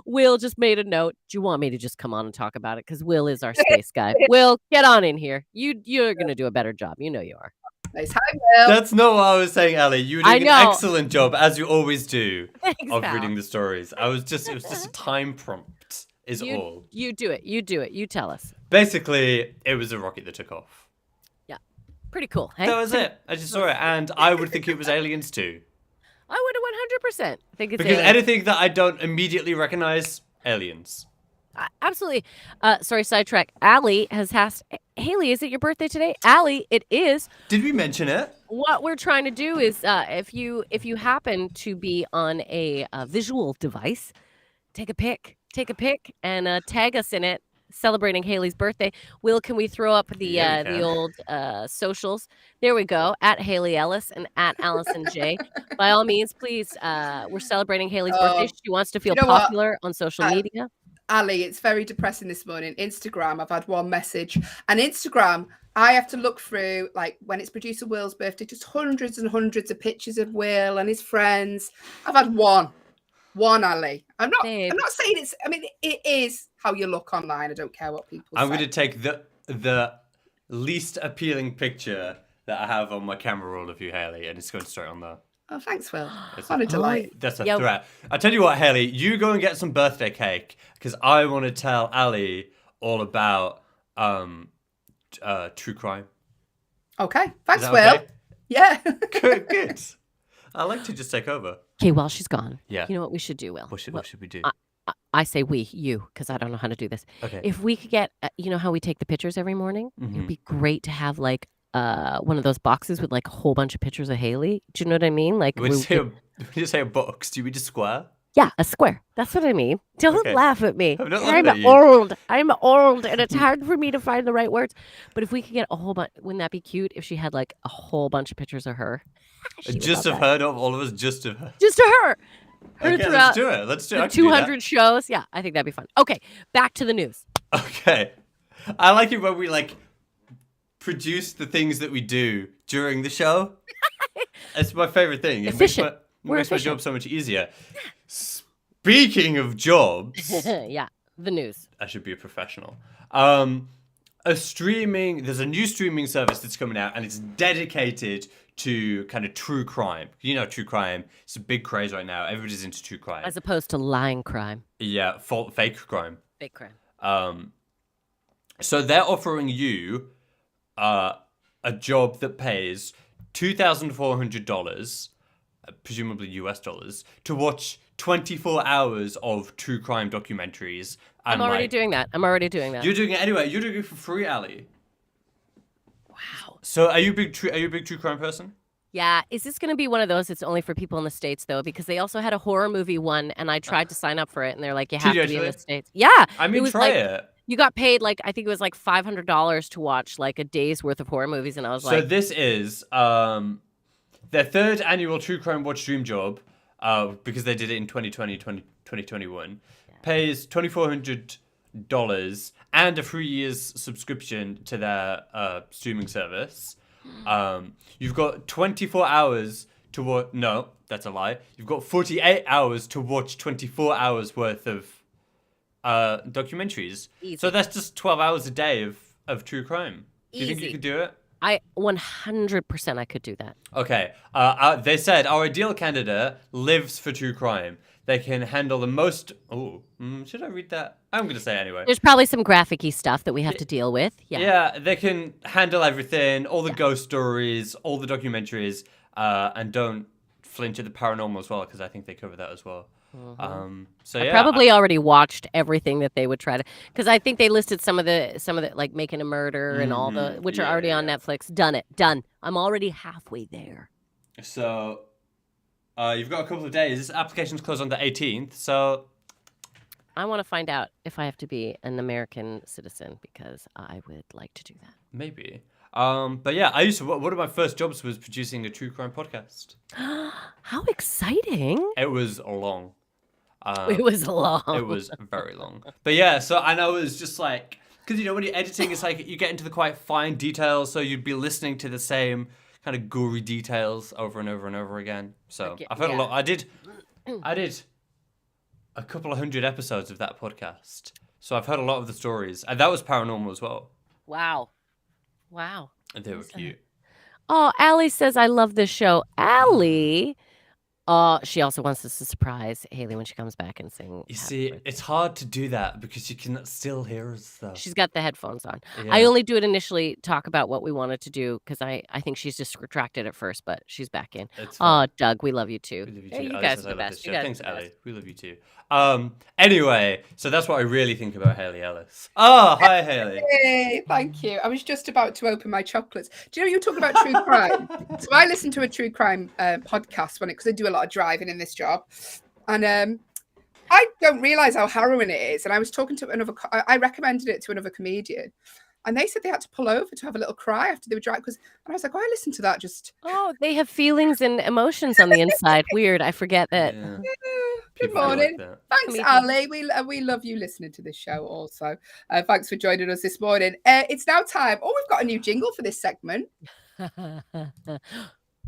Will just made a note. Do you want me to just come on and talk about it? Because Will is our space guy. Will, get on in here. You're going to do a better job. You know you are. Nice. Hi, Will. That's not what I was saying, Ellie. You were doing an excellent job, as you always do, of reading the stories. It was just a time prompt, all. You do it. You tell us. Basically, it was a rocket that took off. Yeah. Pretty cool. Hey? That was it. I just saw it, and I would think it was aliens too. I would 100% think it's Because aliens. anything that I don't immediately recognize, aliens. Absolutely. Sorry, sidetrack. Allie has asked, Hayley, is it your birthday today? Allie, it is. Did we mention it? What we're trying to do is, if you happen to be on a visual device, take a pic, and tag us in it, celebrating Hayley's birthday. Will, can we throw up the old socials? There we go. At Hayley Ellis and at Allison J. By all means, please. We're celebrating Hayley's birthday. She wants to feel popular on social media. Ali, it's very depressing this morning. Instagram, I've had one message. And Instagram, I have to look through, like, when it's producer Will's birthday, just hundreds and hundreds of pictures of Will and his friends. I've had one, Ali. I'm not saying it's, I mean, it is how you look online. I don't care what people say. I'm going to take the least appealing picture that I have on my camera roll of you, Hayley, and it's going straight on there. Oh, thanks, Will. What a delight. That's a threat. I tell you what, Hayley, you go and get some birthday cake, because I want to tell Ali all about true crime. Okay. Thanks, Will. Okay? Yeah. Good. I like to just take over. Okay, while she's gone, you know what we should do, Will? What should we do? I say you, because I don't know how to do this. Okay. If we could get, you know how we take the pictures every morning? Mm-hmm. It'd be great to have, like, one of those boxes with like a whole bunch of pictures of Hayley. Do you know what I mean? Like, when you say a box, do you mean a square? Yeah, a square. That's what I mean. Don't laugh at me. I'm old. I'm old, and it's hard for me to find the right words. But if we could get a whole bunch, wouldn't that be cute? If she had like a whole bunch of pictures of her, just of her, not all of us, just of her. Just of her. Okay, let's do it. Let's do it. 200 shows. Yeah, I think that'd be fun. Okay, back to the news. Okay, I like it when we like produce the things that we do during the show. It's my favorite thing. It makes my job so much easier. Speaking of jobs, yeah, the news. I should be a professional. There's a new streaming service that's coming out, and it's dedicated to kind of true crime. You know, true crime. It's a big craze right now. Everybody's into true crime, as opposed to lying crime. Yeah, fake crime. Fake crime. So they're offering you a job that pays $2,400, presumably US dollars, to watch 24 hours of true crime documentaries. I'm already doing that. You're doing it anyway. You're doing it for free, Ali. Wow. So are you a big true crime person? Yeah. Is this going to be one of those that's only for people in the States, though? Because they also had a horror movie one, and I tried to sign up for it, and they're like, you have to be in the States. Yeah. I mean, try it. You got paid, like, I think it was like $500 to watch like a day's worth of horror movies, and I was like... So this is their third annual True Crime Watch Dream Job, because they did it in 2021, pays $2,400 and a 3 years subscription to their streaming service. You've got 24 hours to watch... No, that's a lie. You've got 48 hours to watch 24 hours worth of documentaries. Easy. So that's just 12 hours a day of true crime. Do you think you could do it? I 100% I could do that. Okay. They said our ideal candidate lives for true crime. They can handle the most... Oh, should I read that? I'm going to say it anyway. There's probably some graphic-y stuff that we have to deal with. Yeah, they can handle everything, all the ghost stories, all the documentaries, and don't flinch at the paranormal as well, because I think they cover that as well. So I yeah, probably already watched everything that they would try to, because I think they listed some of the like Making a Murder and all the, which are already on Netflix. Done. I'm already halfway there. So you've got a couple of days. This application's closed on the 18th, so I want to find out if I have to be an American citizen, because I would like to do that. maybe. But yeah, I used to. One of my first jobs was producing a true crime podcast. How exciting! It was long. It was long. It was very long. But yeah, so and I was just like, because when you're editing, it's like you get into the quite fine details, so you'd be listening to the same kind of gory details over and over and over again. So I've heard a lot. I did a couple of 100 episodes of that podcast, so I've heard a lot of the stories, and that was paranormal as well. Wow. And they were cute. Oh, Allie says, I love this show. Allie, she also wants us to surprise Hayley when she comes back and sing. You see, it's hard to do that because you can still hear us, though. She's got the headphones on. Yeah. I only do it initially, talk about what we wanted to do, because I think she's just retracted at first, but she's back in. Oh, Doug, we love you too. We love you Yeah, too. you Ali guys says, are I the love best. this You show. guys Thanks, are the Ali. best. We love you too. Anyway, so that's what I really think about Hayley Ellis. Oh, hi, Hayley. Hey, thank you. I was just about to open my chocolates. Do you know you talk about true crime? So I listen to a true crime podcast because I do a lot of driving in this job, and I don't realize how harrowing it is. And I was talking to I recommended it to another comedian, and they said they had to pull over to have a little cry after they were driving. And I was like, oh, I listened to that just. Oh, they have feelings and emotions on the inside. Weird. I forget that. Yeah. Good People like morning. that. Thanks, Comedians. Ali. We love you listening to this show also. Thanks for joining us this morning. It's now time. Oh, we've got a new jingle for this segment.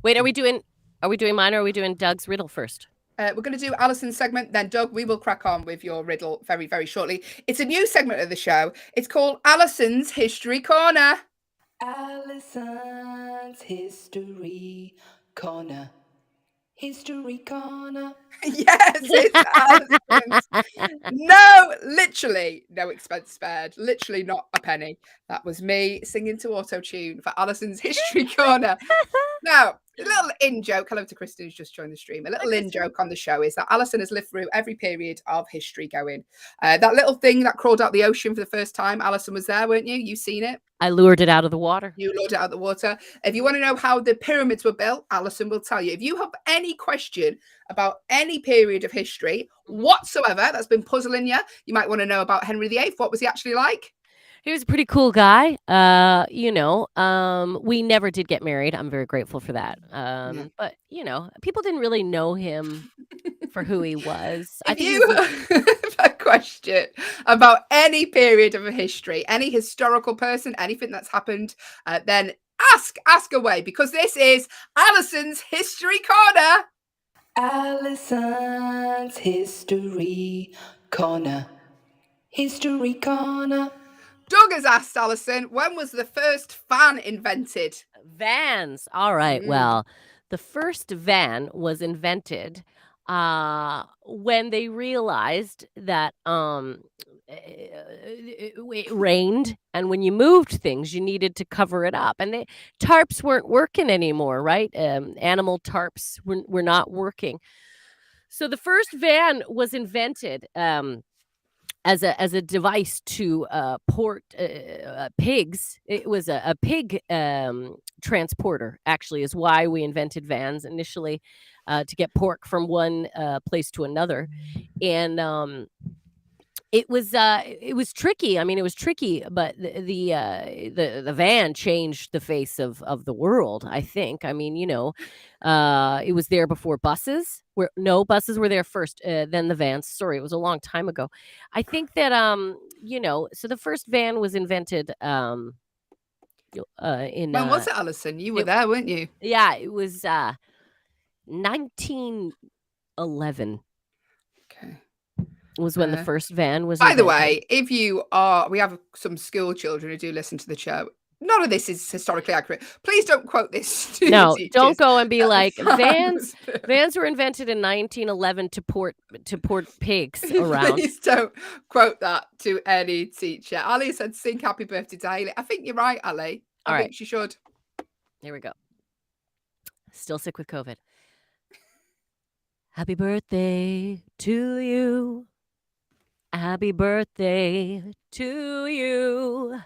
Wait, are we doing mine, or are we doing Doug's riddle first? We're going to do Allison's segment, then Doug, we will crack on with your riddle very, very shortly. It's a new segment of the show. It's called Allison's History Corner. Allison's History Corner. History Corner. Yes, it's Allison's. No, literally no expense spared. Literally not a penny. That was me singing to auto-tune for Allison's History Corner. Now, a little in-joke. Hello to Kristen who's just joined the stream. A little in-joke on the show is that Allison has lived through every period of history going. That little thing that crawled out the ocean for the first time, Allison was there, weren't you? You seen it? I lured it out of the water. You lured it out of the water. If you want to know how the pyramids were built, Allison will tell you. If you have any question about any period of history whatsoever that's been puzzling you, you might want to know about Henry VIII. What was he actually like? He was a pretty cool guy. We never did get married. I'm very grateful for that. But people didn't really know him for who he was. If you have a question about any period of history, any historical person, anything that's happened, then ask away, because this is Allison's History Corner. Allison's History Corner. History Corner. Doug has asked Allison, when was the first fan invented? Vans. All right. Well, the first van was invented when they realized that it rained, and when you moved things, you needed to cover it up, and tarps weren't working anymore, right? Animal tarps were not working. So the first van was invented as a device to port pigs. It was a pig transporter, actually, is why we invented vans initially, to get pork from one place to another. And it was tricky. I mean, it was tricky, but the van changed the face of the world, I think. I mean, it was there before buses. Buses were there first, then the vans. Sorry, it was a long time ago. I think that so the first van was invented in When was it, Allison? You were there, weren't you? Yeah, it was 1911. Okay. Was when the first van was By the invented. way, we have some school children who do listen to the show. None of this is historically accurate. Please don't quote this to No, teachers. don't go and be like, vans were invented in 1911 to port pigs around. Please don't quote that to any teacher. Ali said, sing happy birthday to Hayley. I think you're right, Ali. I think she should. Here we go. Still sick with COVID. Happy birthday to you. Happy birthday to you.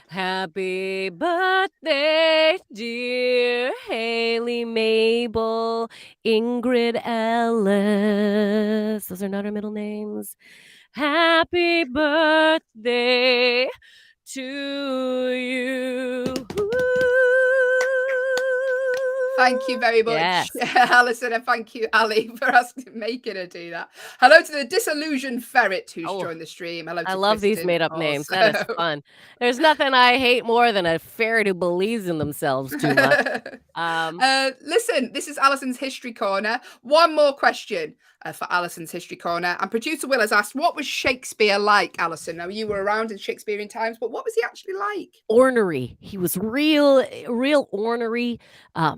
Happy birthday, dear Hayley, Mabel, Ingrid, Ellis. Those are not our middle names. Happy birthday to you. Thank you very much, Yes. Alison, and thank you, Ali, for making her do that. Hello to the disillusioned ferret who's Oh, joined the stream. Hello to I love these Kristen made-up names. That is also. fun. There's nothing I hate more than a ferret who believes in themselves too much. Listen, this is Alison's History Corner. One more question for Alison's History Corner. And producer Will has asked, what was Shakespeare like, Alison? Now, you were around in Shakespearean times, but what was he actually like? Ornery. He was real ornery,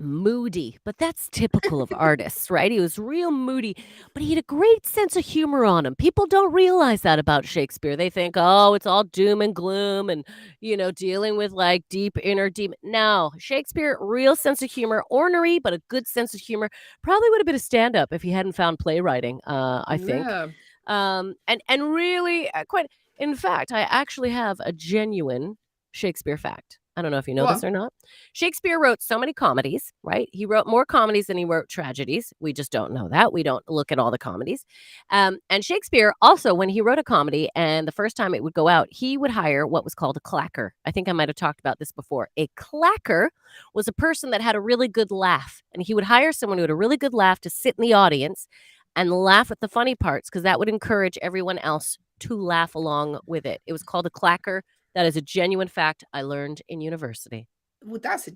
moody, but that's typical of artists, right? He was real moody, but he had a great sense of humor on him. People don't realize that about Shakespeare. They think, oh, it's all doom and gloom and, dealing with like deep inner demon. No, Shakespeare, real sense of humor, ornery, but a good sense of humor. Probably would have been a stand-up if he hadn't found playwriting, I think. Yeah. And really quite, in fact, I actually have a genuine Shakespeare fact. I don't know if you know this or not. Shakespeare wrote so many comedies, right? He wrote more comedies than he wrote tragedies. We just don't know that. We don't look at all the comedies. And Shakespeare also, when he wrote a comedy and the first time it would go out, he would hire what was called a clacker. I think I might have talked about this before. A clacker was a person that had a really good laugh. And he would hire someone who had a really good laugh to sit in the audience and laugh at the funny parts because that would encourage everyone else to laugh along with it. It was called a clacker. That is a genuine fact I learned in university. Well, that's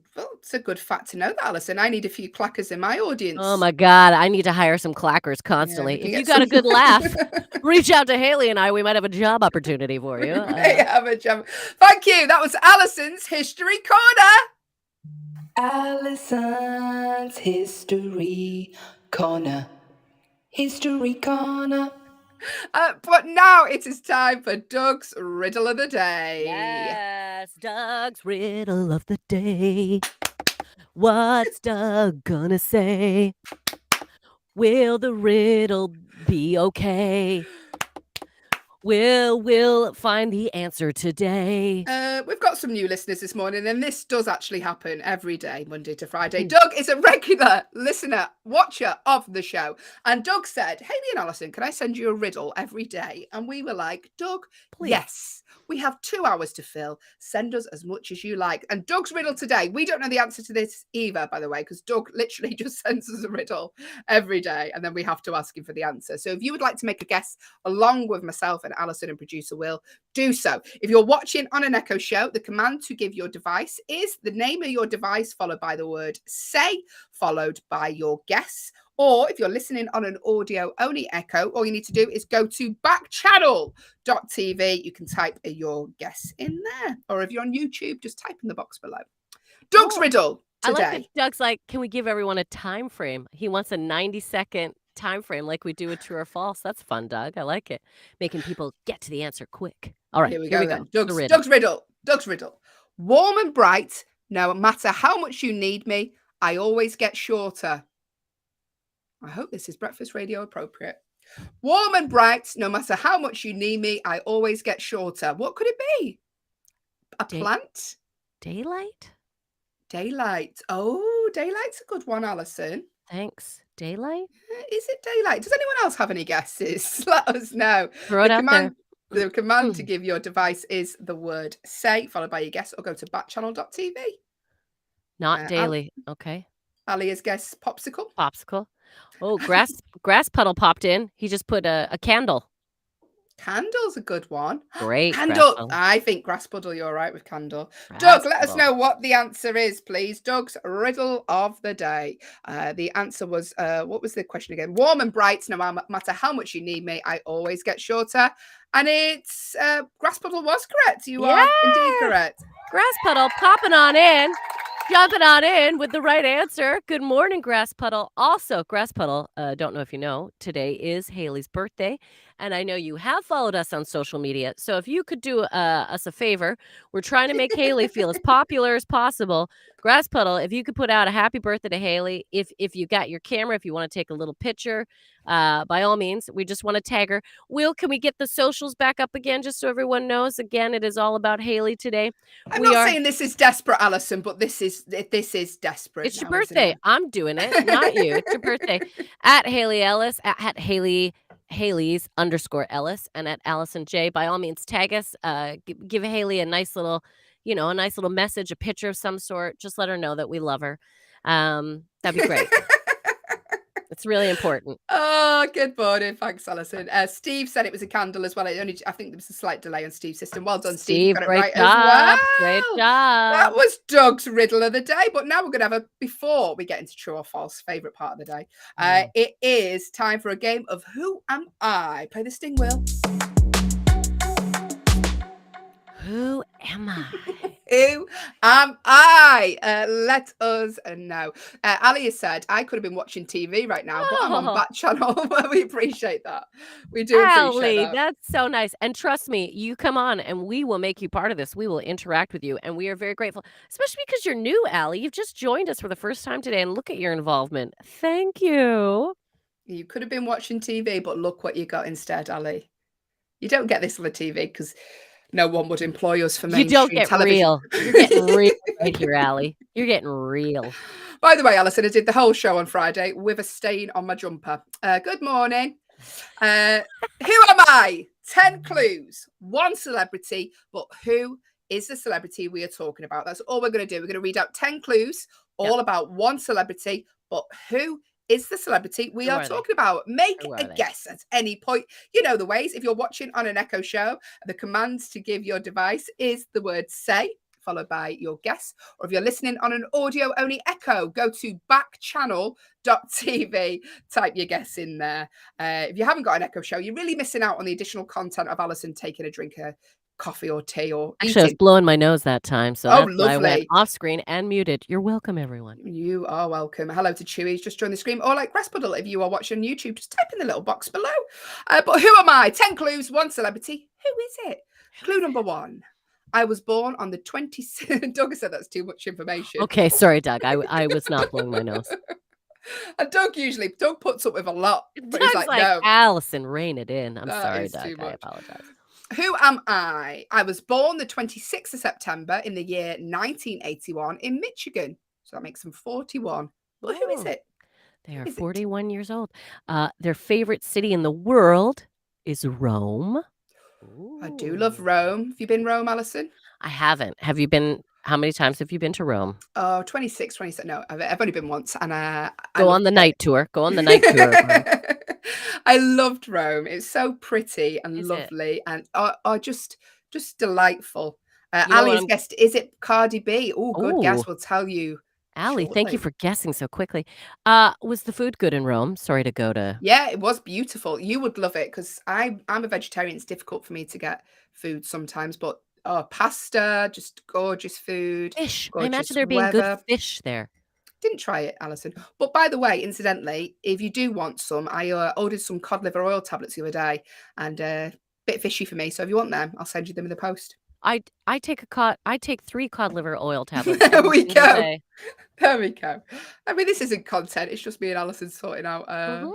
a good fact to know that, Alison. I need a few clackers in my audience. Oh my God, I need to hire some clackers constantly. Yeah, if you got a good laugh, reach out to Hayley and I. We might have a job opportunity for you. Have a job. Thank you. That was Alison's History Corner. Alison's History Corner. History Corner. But now it is time for Doug's Riddle of the Day. Yes, Doug's Riddle of the Day. What's Doug gonna say? Will the riddle be okay? We'll find the answer today. We've got some new listeners this morning, and this does actually happen every day, Monday to Friday. Doug is a regular listener, watcher of the show. And Doug said, Hayley and Alison, can I send you a riddle every day? And we were like, Doug, please. Yes. We have 2 hours to fill. Send us as much as you like. And Doug's riddle today, we don't know the answer to this either, by the way, because Doug literally just sends us a riddle every day, and then we have to ask him for the answer. So if you would like to make a guess along with myself and Alison and producer Will, do so. If you're watching on an Echo show, the command to give your device is the name of your device followed by the word say, followed by your guess. Or if you're listening on an audio-only Echo, all you need to do is go to backchannel.tv. You can type your guess in there. Or if you're on YouTube, just type in the box below. Doug's riddle today. I like that Doug's like, can we give everyone a time frame? He wants a 90-second time frame like we do with True or False. That's fun, Doug. I like it. Making people get to the answer quick. All right, here we go. Doug's riddle. Doug's riddle. Warm and bright, no matter how much you need me, I always get shorter. I hope this is breakfast radio appropriate. Warm and bright, no matter how much you need me, I always get shorter. What could it be? A plant? Daylight? Daylight. Oh, daylight's a good one, Alison. Thanks. Daylight? Is it daylight? Does anyone else have any guesses? Let us know. Throw it out there. The command to give your device is the word say, followed by your guess, or go to backchannel.tv. Not daily. Okay. Ali has guessed popsicle. Popsicle. Oh, grass puddle popped in. He just put a candle. Candle's a good one. Great. Candle. I think grass puddle, you're right with candle. Doug, let us know what the answer is, please. Doug's riddle of the day. The answer was, what was the question again? Warm and bright, no matter how much you need me, I always get shorter. And it's grass puddle was correct. You are indeed correct. Grass puddle popping on in. Jumping on in with the right answer. Good morning, Grass Puddle. Also, Grass Puddle, don't know if you know, today is Hayleys' birthday. And I know you have followed us on social media. So if you could do us a favor, we're trying to make Hayley feel as popular as possible. Grass Puddle, if you could put out a happy birthday to Hayley, if you got your camera, if you want to take a little picture, by all means, we just want to tag her. Will, can we get the socials back up again just so everyone knows? Again, it is all about Hayley today. I'm not saying this is desperate, Alison, but this is desperate. It's your now, isn't birthday. it? I'm doing it, not you. It's your birthday. At Hayley Ellis, at Hayley Hayleys _Ellis, and at Allyson J. By all means, tag us. Give Hayley a nice little, a nice little message, a picture of some sort. Just let her know that we love her. That'd be great. It's really important. Oh, good morning. Thanks, Alison. Steve said it was a candle as well. I think there was a slight delay on Steve's system. Well done, Steve. You got it Great right job. as well. Great That job. was Doug's riddle of the day. But now we're going to have a, before we get into true or false, favourite part of the day. It is time for a game of Who Am I? Play the sting wheel. Who am I? Who am I? Let us know. Ali has said, I could have been watching TV right now, but I'm on Backchannel. We appreciate that. We do appreciate that. That's so nice. And trust me, you come on and we will make you part of this. We will interact with you. And we are very grateful, especially because you're new, Ali. You've just joined us for the first time today. And look at your involvement. Thank you. You could have been watching TV, but look what you got instead, Ali. You don't get this on the TV because no one would employ us for mainstream You don't get television. real. You're getting real right here, Ali. You're getting real. By the way, Alison, I did the whole show on Friday with a stain on my jumper. Good morning. Who am I? 10 clues, 1 celebrity, but who is the celebrity we are talking about? That's all we're going to do. We're going to read out 10 clues, all about 1 celebrity, but who is the celebrity we are talking about? Make a guess at any point. You know the ways. If you're watching on an Echo show, the commands to give your device is the word say, followed by your guess. Or if you're listening on an audio-only Echo, go to backchannel.tv, type your guess in there. If you haven't got an Echo show, you're really missing out on the additional content of Alison taking a drink of coffee or tea or Actually, I was blowing my nose that time, so that's why I went off screen and muted. You're welcome, everyone. You are welcome. Hello to Chewy's just joined the screen, or like Raspuddle, if you are watching on YouTube, just type in the little box below. But who am I? 10 clues, 1 celebrity. Who is it? Clue number 1. I was born on the 26th. Doug said that's too much information. Okay, sorry, Doug. I was not blowing my nose. And Doug puts up with a lot. But Doug's he's like, no. Allison, rein it in. I'm sorry, Doug. I apologize. Who am I? I was born the 26th of September in the year 1981 in Michigan. So that makes them 41. But who is it? They are 41 years old. Their favorite city in the world is Rome. Ooh. I do love Rome. Have you been Rome, Alison? I haven't. Have you been? How many times have you been to Rome? Oh, 27. No, I've only been once. And Go on the night tour. Go on the night tour. I loved Rome. It's so pretty and lovely and just delightful. Ali's guessed, is it Cardi B? Oh, good guess. We'll tell you. Ali, thank you for guessing so quickly. Was the food good in Rome? Sorry to go to. Yeah, it was beautiful. You would love it because I'm a vegetarian. It's difficult for me to get food sometimes, but pasta, just gorgeous food. Fish. I imagine there being good fish there. Didn't try it, Alison. But by the way, incidentally, if you do want some, I ordered some cod liver oil tablets the other day and a bit fishy for me. So if you want them, I'll send you them in the post. I take 3 cod liver oil tablets. There we go. There we go. I mean, this isn't content. It's just me and Alison sorting out our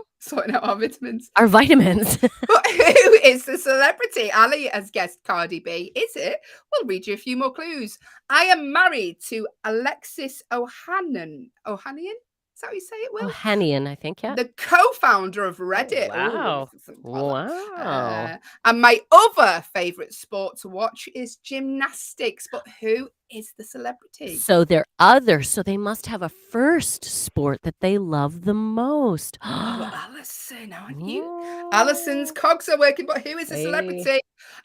vitamins. Our vitamins. But who is the celebrity? Ali has guessed Cardi B. Is it? We'll read you a few more clues. I am married to Alexis Ohanian. Ohanian? Is that how you say it, Will? Ohanian, I think, yeah. The co-founder of Reddit. Oh, wow. Wow. And my other favourite sport to watch is gymnastics. But who is the celebrity? So they're so they must have a first sport that they love the most. Oh, Alison, aren't you? Alison's cogs are working, but who is the celebrity?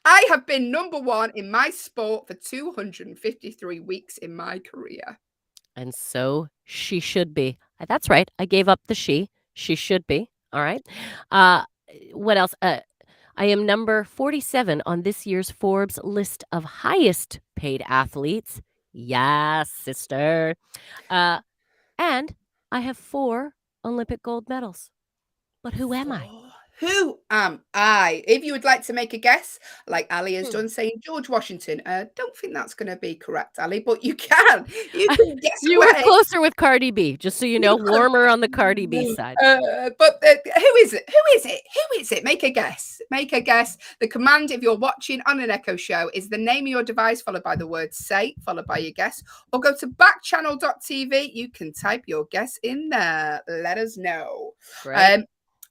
I have been number 1 in my sport for 253 weeks in my career. And so she should be. That's right. I gave up the she. She should be. All right. What else? I am number 47 on this year's Forbes list of highest paid athletes. Yes, sister. And I have 4 Olympic gold medals. But who am I? Who am I? If you would like to make a guess, like Ali has Hmm. done, saying George Washington, don't think that's going to be correct, Ali, but you can. You can guess You were away. closer with Cardi B, just so you know, warmer on the Cardi B side. But who is it? Who is it? Who is it? Make a guess. Make a guess. The command, if you're watching on an Echo show, is the name of your device followed by the word say, followed by your guess, or go to backchannel.tv. You can type your guess in there. Let us know. Great.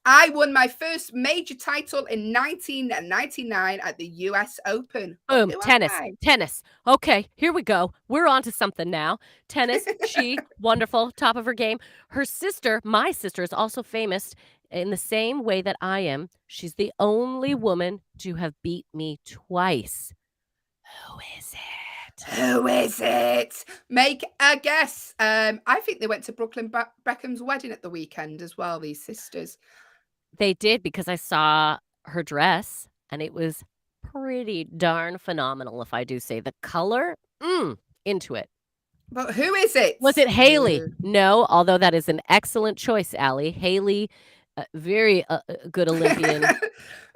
I won my first major title in 1999 at the US Open. Boom. Who am Tennis. I? Tennis. Okay, here we go. We're on to something now. Tennis. She, wonderful, top of her game. Her sister, my sister, is also famous in the same way that I am. She's the only woman to have beat me twice. Who is it? Who is it? Make a guess. I think they went to Brooklyn Beckham's wedding at the weekend as well, these sisters. They did, because I saw her dress and it was pretty darn phenomenal, if I do say. The color, into it. But who is it? Was it Hayley? No, although that is an excellent choice, Allie. Hayley, very good Olympian.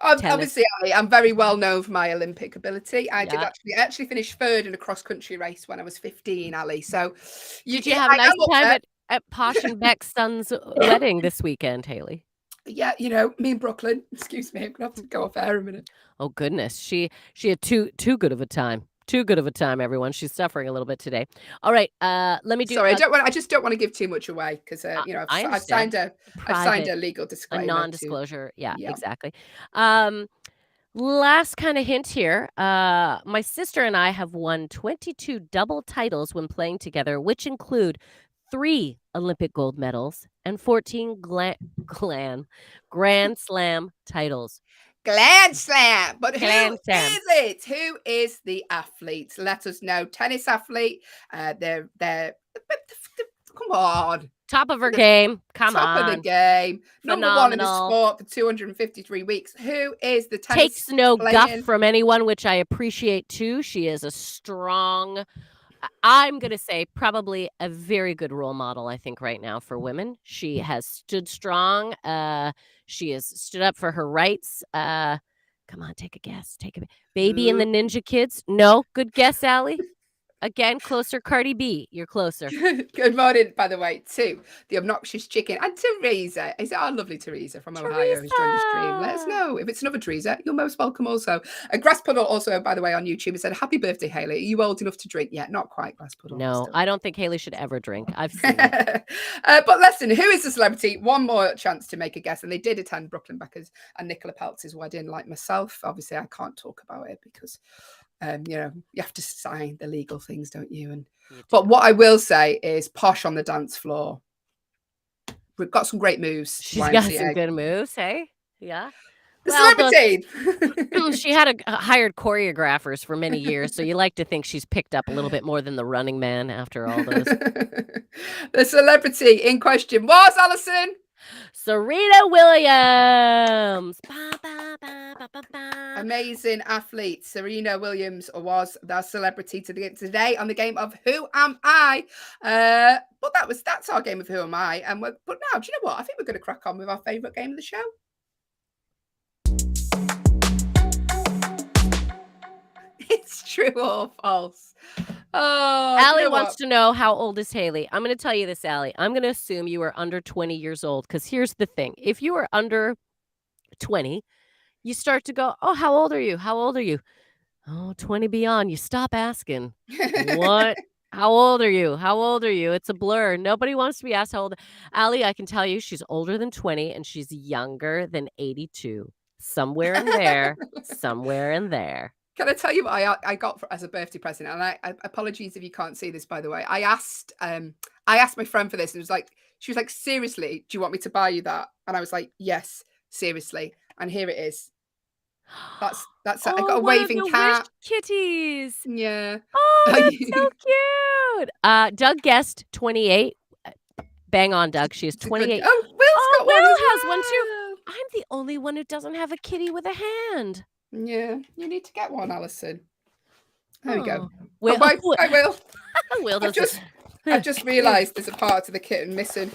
Obviously, Ali, I'm very well known for my Olympic ability. I did Yeah. actually finish third in a cross-country race when I was 15, Ali. So Did you have a nice time at Posh and Beck's son's wedding this weekend, Hayley? Yeah, me in Brooklyn. Excuse me, I'm gonna have to go off air a minute. Oh goodness, she had too good of a time. Too good of a time, everyone. She's suffering a little bit today. All right, let me do. Sorry, I just don't want to give too much away because I've signed a legal disclaimer, a non-disclosure. Yeah, Yeah. exactly. Last kind of hint here. My sister and I have won 22 double titles when playing together, which include 3 Olympic gold medals and 14 Grand Slam titles. Grand Slam. But Grand who Slam. is it? Who is the athlete? Let us know. Tennis athlete. They're come on. Top of her game. Come Top on. of the game. Number one in the Phenomenal. sport for 253 weeks. Who is the tennis Takes no guff playing? from anyone, which I appreciate too. She is a strong, I'm going to say probably a very good role model, I think, right now for women. She has stood strong. She has stood up for her rights. Come on, take a guess. Take a Baby and the Ninja Kids. No, good guess, Allie. Again, closer. Cardi B, you're closer. Good morning, by the way, to the obnoxious chicken and Teresa. Is it our lovely Teresa from Ohio who's joined the stream? Let us know. If it's another Teresa, you're most welcome also. A Grass Puddle also, by the way, on YouTube said, "Happy birthday, Hayley. Are you old enough to drink yet?" Not quite, Grass Puddle. No, still. I don't think Hayley should ever drink. I've seen it. But listen, who is the celebrity? One more chance to make a guess. And they did attend Brooklyn Becker's and Nicola Peltz's wedding, like myself. Obviously, I can't talk about it because you have to sign the legal things, don't you? But what I will say is Posh on the dance floor. We've got some great moves. She's got some good moves, hey? Yeah. The celebrity. She had hired choreographers for many years, so you like to think she's picked up a little bit more than the Running Man after all those. The celebrity in question was Allison. Serena Williams. Ba, ba, ba, ba, ba, ba. Amazing athlete. Serena Williams was the celebrity today on the game of Who Am I? But that's our game of Who Am I? But now, do you know what? I think we're going to crack on with our favourite game of the show. It's true or false. Oh, Allie wants to know, how old is Hayley? I'm going to tell you this, Allie. I'm going to assume you are under 20 years old, because here's the thing. If you are under 20, you start to go, oh, how old are you? How old are you? Oh, 20 beyond. You stop asking. What? How old are you? How old are you? It's a blur. Nobody wants to be asked how old. Allie, I can tell you she's older than 20 and she's younger than 82. Somewhere in there. Somewhere in there. Can I tell you what I got as a birthday present? And I apologies if you can't see this, by the way. I asked my friend for this, and she was like, seriously, do you want me to buy you that? And I was like, yes, seriously. And here it is. That's I got a waving cat. Kitties. Yeah. Oh, that's so cute. Doug guessed 28. Bang on, Doug. She is 28. Oh, Will's got one. Will as has well. one too. I'm the only one who doesn't have a kitty with a hand. Yeah, you need to get one, Allison. There we go. Will, I will. Will I've just realised there's a part of the kitten missing.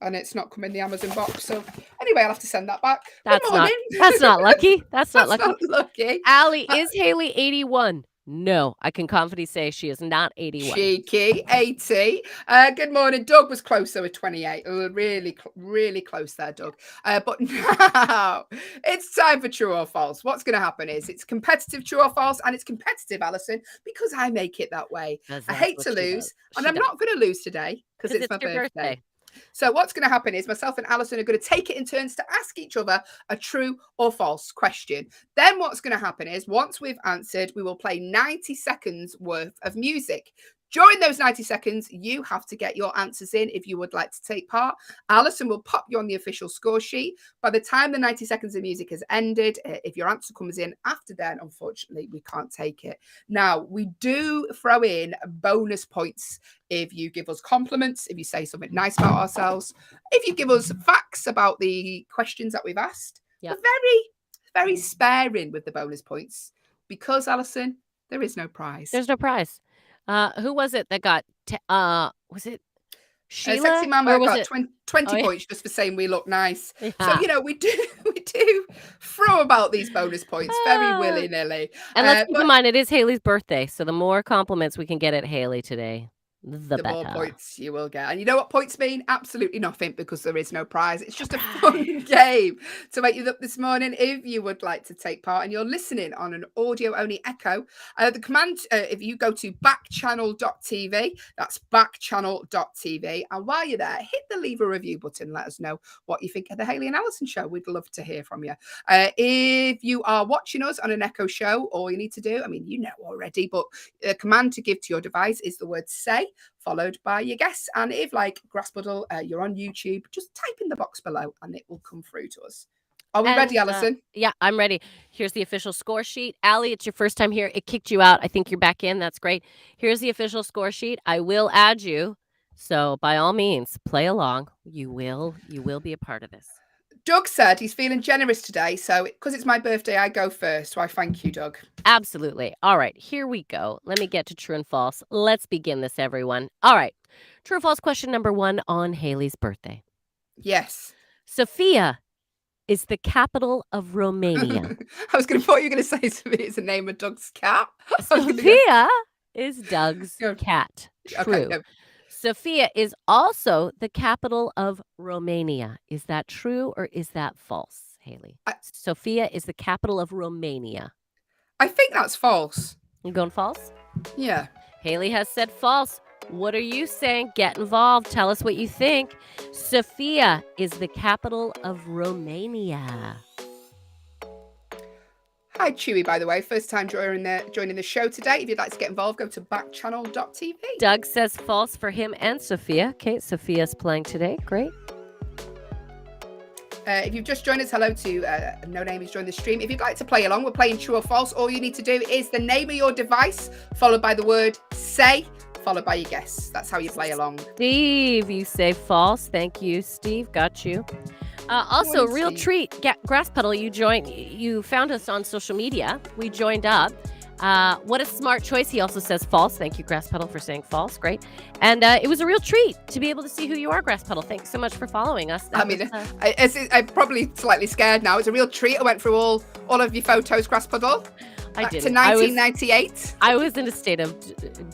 and it's not come in the Amazon box. So anyway, I'll have to send that back. That's Good morning. that's not lucky. That's not That's lucky. not lucky. Allie, is Hayley 81? No, I can confidently say she is not 81. Cheeky, 80. Good morning. Doug was closer with 28. Really close there, Doug. But now it's time for true or false. What's going to happen is it's competitive true or false, and it's competitive, Alison, because I make it that way. I hate to lose, and I'm not going to lose today because it's my your birthday. So what's going to happen is myself and Alison are going to take it in turns to ask each other a true or false question. Then what's going to happen is once we've answered, we will play 90 seconds worth of music. During those 90 seconds, you have to get your answers in if you would like to take part. Alison will pop you on the official score sheet. By the time the 90 seconds of music has ended, if your answer comes in after then, unfortunately, we can't take it. Now, we do throw in bonus points if you give us compliments, if you say something nice about ourselves, if you give us facts about the questions that we've asked. Yep. We're very sparing with the bonus points because, Alison, there is no prize. There's no prize. Who was it that got? Was it Sheila? Sexy Mama was got it? 20 points just for saying we look nice. Yeah. So we do throw about these bonus points very willy nilly. And let's keep in mind it is Hayley's birthday, so the more compliments we can get at Hayley today, the better. More points you will get. And you know what points mean? Absolutely nothing, because there is no prize. It's just a fun game to wake you up this morning. If you would like to take part and you're listening on an audio only echo, the command, if you go to backchannel.tv, that's backchannel.tv. And while you're there, hit the leave a review button. Let us know what you think of the Hayley and Alison show. We'd love to hear from you. If you are watching us on an echo show, all you need to do, I mean, you know already, but the command to give to your device is the word say, followed by your guess. And if, like Grasspuddle, you're on YouTube, just type in the box below and it will come through to us. Are we ready, Alison? Yeah, I'm ready. Here's the official score sheet. Allie, it's your first time here. It kicked you out. I think you're back in. That's great. Here's the official score sheet. I will add you. So by all means, play along. You will be a part of this. Doug said he's feeling generous today. So because it's my birthday, I go first. So I thank you, Doug. Absolutely. All right, here we go. Let me get to true and false. Let's begin this, everyone. All right. True or false question number 1 on Hayley's birthday. Yes. Sofia is the capital of Romania. I was going to thought you were going to say Sophia is the name of Doug's cat. Sofia is Doug's cat. True. Okay, Sofia is also the capital of Romania. Is that true or is that false, Hayley? Sofia is the capital of Romania. I think that's false. You going false? Yeah. Hayley has said false. What are you saying? Get involved. Tell us what you think. Sofia is the capital of Romania. Hi, Chewy, by the way. First time joining the show today. If you'd like to get involved, go to backchannel.tv. Doug says false for him and Sofia. Okay, Sophia's playing today. Great. If you've just joined us, hello to No Name who's joined the stream. If you'd like to play along, we're playing true or false. All you need to do is the name of your device, followed by the word say, followed by your guess. That's how you play along. Steve, you say false. Thank you, Steve. Got you. Also, real treat. Grasspuddle, you found us on social media. We joined up. What a smart choice. He also says false. Thank you, Grasspuddle, for saying false. Great. And it was a real treat to be able to see who you are, Grasspuddle. Thanks so much for following us. I'm probably slightly scared now. It's a real treat. I went through all of your photos, Grasspuddle. I did. To 1998. I was in a state of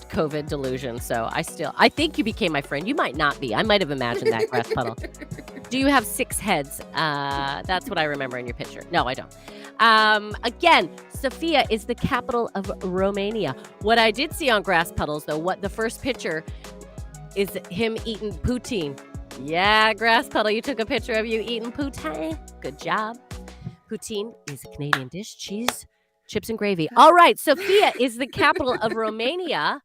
COVID delusion, so I think you became my friend. You might not be. I might have imagined that, Grasspuddle. Do you have 6 heads? That's what I remember in your picture. No, I don't. Again, Sofia is the capital of Romania. What I did see on Grasspuddles, though, what the first picture is him eating poutine. Yeah, Grasspuddle, you took a picture of you eating poutine. Good job. Poutine is a Canadian dish. Cheese, chips, and gravy. All right, Sofia is the capital of Romania.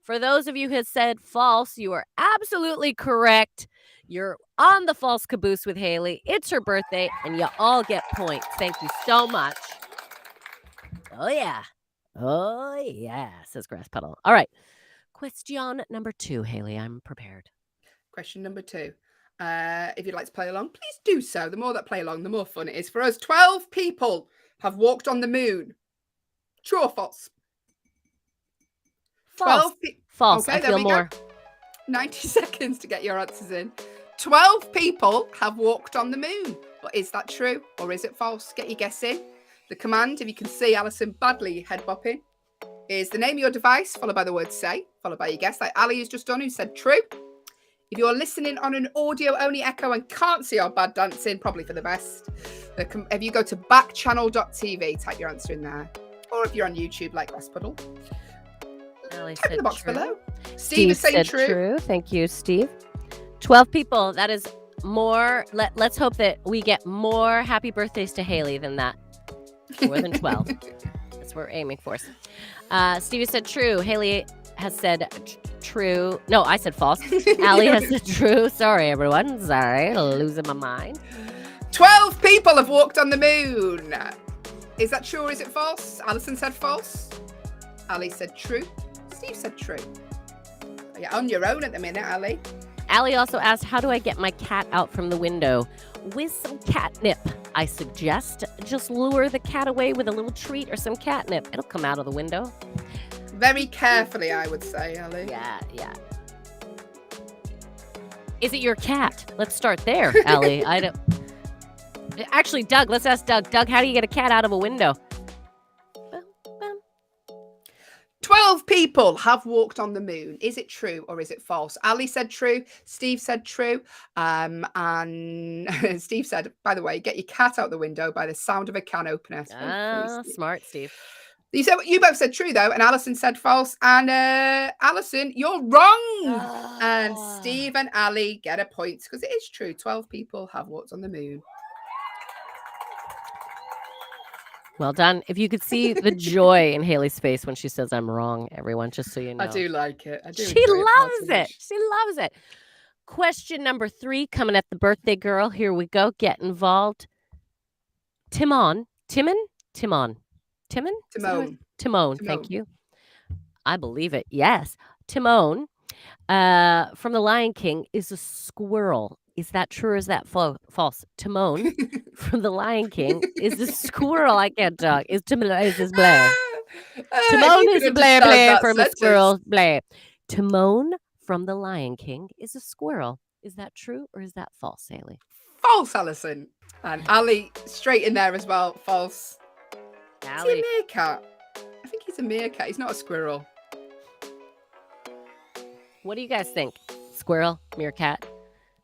For those of you who have said false, you are absolutely correct. You're on the false caboose with Hayley. It's her birthday, and you all get points. Thank you so much. Oh, yeah. Oh, yeah, says Grasspuddle. All right. Question number 2, Hayley. I'm prepared. Question number 2. If you'd like to play along, please do so. The more that play along, the more fun it is for us. 12 people have walked on the moon. True or false? False. False. Okay, I feel more. Go. 90 seconds to get your answers in. 12 people have walked on the moon. But is that true or is it false? Get your guess in. The command, if you can see Alison badly head bopping, is the name of your device, followed by the word say, followed by your guess, like Ali has just done, who said true. If you're listening on an audio-only echo and can't see our bad dancing, probably for the best, if you go to backchannel.tv, type your answer in there. Or if you're on YouTube, like Raspuddle, type in the box below. Steve is saying true. Thank you, Steve. 12 people. That is more. Let's hope that we get more happy birthdays to Hayley than that. More than 12. That's what we're aiming for. Stevie said true. Hayley has said true. No, I said false. Allie has said true. Sorry, everyone. Sorry. Losing my mind. 12 people have walked on the moon. Is that true or is it false? Alison said false. Ali said true. Steve said true. You're on your own at the minute, Ali. Allie also asked, how do I get my cat out from the window? With some catnip, I suggest. Just lure the cat away with a little treat or some catnip. It'll come out of the window. Very carefully, I would say, Ali. Yeah. Is it your cat? Let's start there, Allie. I don't. Actually, Doug, let's ask Doug. Doug, how do you get a cat out of a window? 12 people have walked on the moon. Is it true or is it false? Ali said true. Steve said true. And Steve said, by the way, get your cat out the window by the sound of a can opener. Smart, Steve. You both said true, though, and Alison said false. And Alison, you're wrong. And Steve and Ali get a point because it is true. 12 people have walked on the moon. Well done. If you could see the joy in Hayley's face when she says I'm wrong, everyone, just so you know. I do like it. She loves it. She loves it. Question number 3 coming at the birthday girl. Here we go. Get involved. Timon. Thank you. I believe it. Yes. Timon from The Lion King is a squirrel. Is that true or is that false? Timon from The Lion King is a squirrel. I can't talk. Is this blah? Timon is a blah from a squirrel. Blah. Timon from The Lion King is a squirrel. Is that true or is that false, Hayley? False, Alison. And Ali straight in there as well. False. Is he a meerkat? I think he's a meerkat. He's not a squirrel. What do you guys think? Squirrel, meerkat,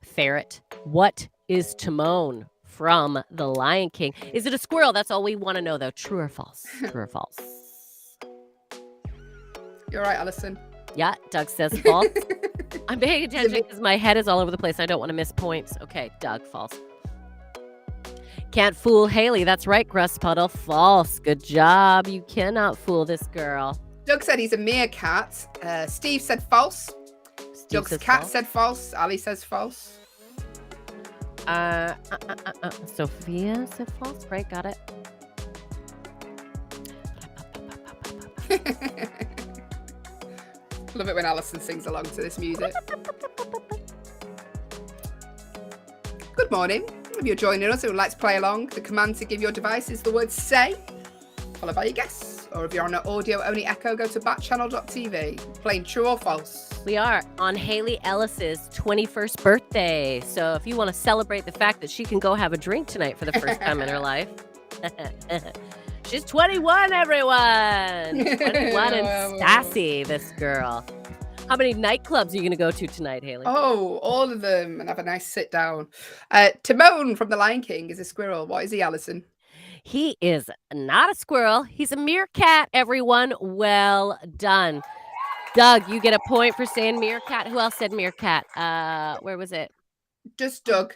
ferret. What is Timon from The Lion King? Is it a squirrel? That's all we want to know, though. True or false? True or false? You're right, Alison. Yeah, Doug says false. I'm paying attention because my head is all over the place. I don't want to miss points. Okay, Doug, false. Can't fool Hayley. That's right, Grustpuddle. False. Good job. You cannot fool this girl. Doug said he's a meerkat. Steve said false. Doug's cat said false. Ali says false. Sophia said false. Right, got it. Love it when Alison sings along to this music. Good morning. If you're joining us and would like to play along, the command to give your device is the word say, followed by your guess. Or if you're on an audio-only echo, go to backchannel.tv. Playing true or false. We are on Hayley Ellis's 21st birthday. So if you want to celebrate the fact that she can go have a drink tonight for the first time in her life. She's 21, everyone. 21 and sassy, this girl. How many nightclubs are you going to go to tonight, Hayley? Oh, all of them, and have a nice sit down. Timon from The Lion King is a squirrel. What is he, Alison? He is not a squirrel. He's a meerkat, everyone. Well done. Doug, you get a point for saying meerkat. Who else said meerkat? Where was it? Just Doug.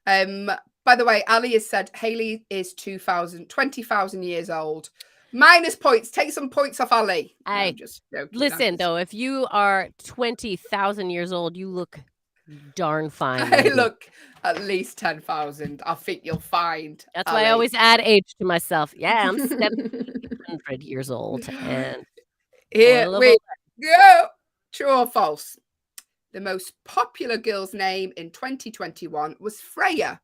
By the way, Ali has said Hayley is 20,000 years old. Minus points. Take some points off Ali. Hey, listen, though, if you are 20,000 years old, you look darn fine. I look at least 10,000. I think you'll find. That's why I always add age to myself. Yeah, I'm 700 years old. And here we go. True or false? The most popular girl's name in 2021 was Freya.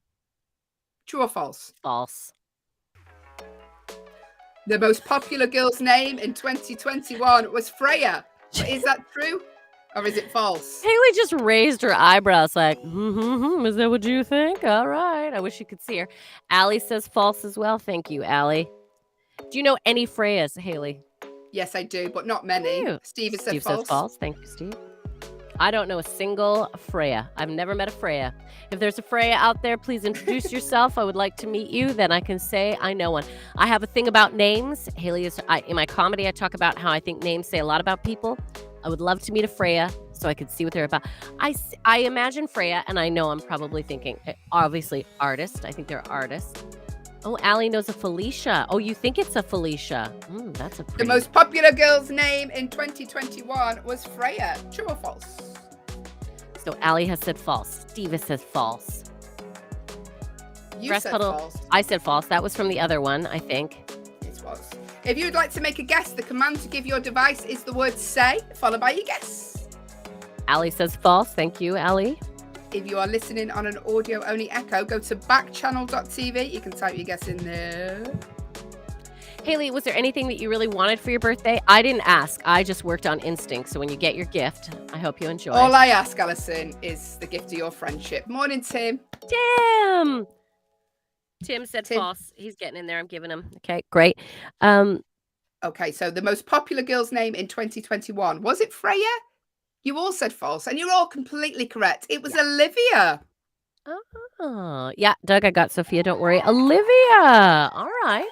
True or false? False. The most popular girl's name in 2021 was Freya. Is that true Or is it false? Hayley just raised her eyebrows like, is that what you think? All right. I wish you could see her. Allie says false as well. Thank you, Allie. Do you know any Freyas, Hayley? Yes, I do, but not many. You. Steve has said Steve false. says false. Thank you, Steve. I don't know a single Freya. I've never met a Freya. If there's a Freya out there, please introduce yourself. I would like to meet you. Then I can say I know one. I have a thing about names. Hayley is in my comedy. I talk about how I think names say a lot about people. I would love to meet a Freya so I could see what they're about. I imagine Freya, and I know I'm probably thinking, obviously, artist. I think they're artists. Oh, Allie knows a Felicia. Oh, you think it's a Felicia? That's a pretty... The most popular girl's name in 2021 was Freya. True or false? So Allie has said false. Steve has said false. You Breast said puddle. false. I said false. That was from the other one, I think. It was. If you would like to make a guess, the command to give your device is the word say, followed by your guess. Allie says false. Thank you, Allie. If you are listening on an audio-only echo, go to backchannel.tv. You can type your guess in there. Hayley, was there anything that you really wanted for your birthday? I didn't ask. I just worked on instinct. So when you get your gift, I hope you enjoy. All I ask, Alison, is the gift of your friendship. Morning, Tim. Damn. Tim said false. He's getting in there. I'm giving him. Okay, great. Okay, so the most popular girl's name in 2021, was it Freya? You all said false, and you're all completely correct. It was Olivia. Oh, yeah, Doug, I got Sophia. Don't worry. Olivia. All right.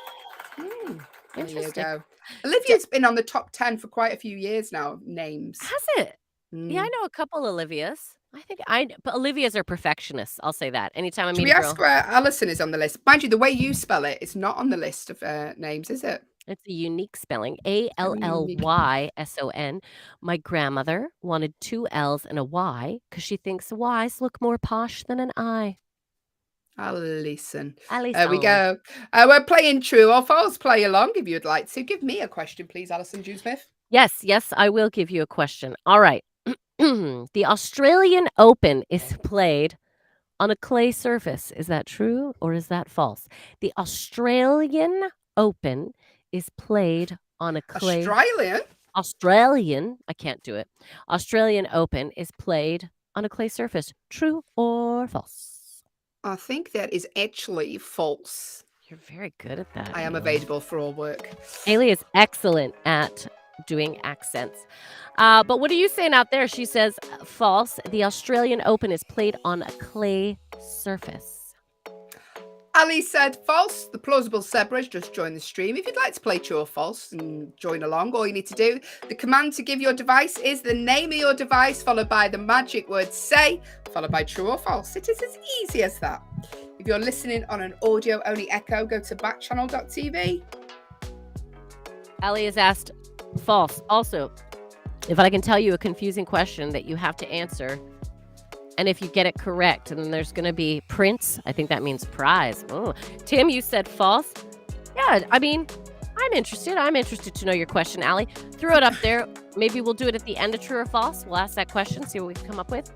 There you Interesting. go. Olivia's been on the top 10 for quite a few years now, names. Has it? Yeah, I know a couple Olivias. But Olivias are perfectionists. I'll say that. Anytime I meet Should we a girl. ask where Alison is on the list? Mind you, the way you spell it, it's not on the list of names, is it? It's a unique spelling. Allson. My grandmother wanted 2 L's and a Y because she thinks Y's look more posh than an I. Allyson. Allison. There we go. We're playing true or false. Play along if you'd like to. Give me a question, please, Alison June-Smith. Yes, I will give you a question. All right. The Australian Open is played on a clay surface. Is that true or is that false? The Australian Open is played on a clay... Australian, I can't do it. Australian Open is played on a clay surface. True or false? I think that is actually false. You're very good at that. I am available for all work. Hayley is excellent at doing accents. But what are you saying out there? She says false. The Australian Open is played on a clay surface. Ali said false. The plausible Sebra just joined the stream. If you'd like to play true or false and join along, all you need to do, the command to give your device is the name of your device, followed by the magic word say, followed by true or false. It is as easy as that. If you're listening on an audio-only echo, go to backchannel.tv. Ali has asked false. Also, if I can tell you a confusing question that you have to answer, and if you get it correct, and then there's going to be Prince. I think that means prize. Oh, Tim, you said false. Yeah, I mean, I'm interested. I'm interested to know your question, Allie. Throw it up there. Maybe we'll do it at the end of true or false. We'll ask that question, see what we can come up with.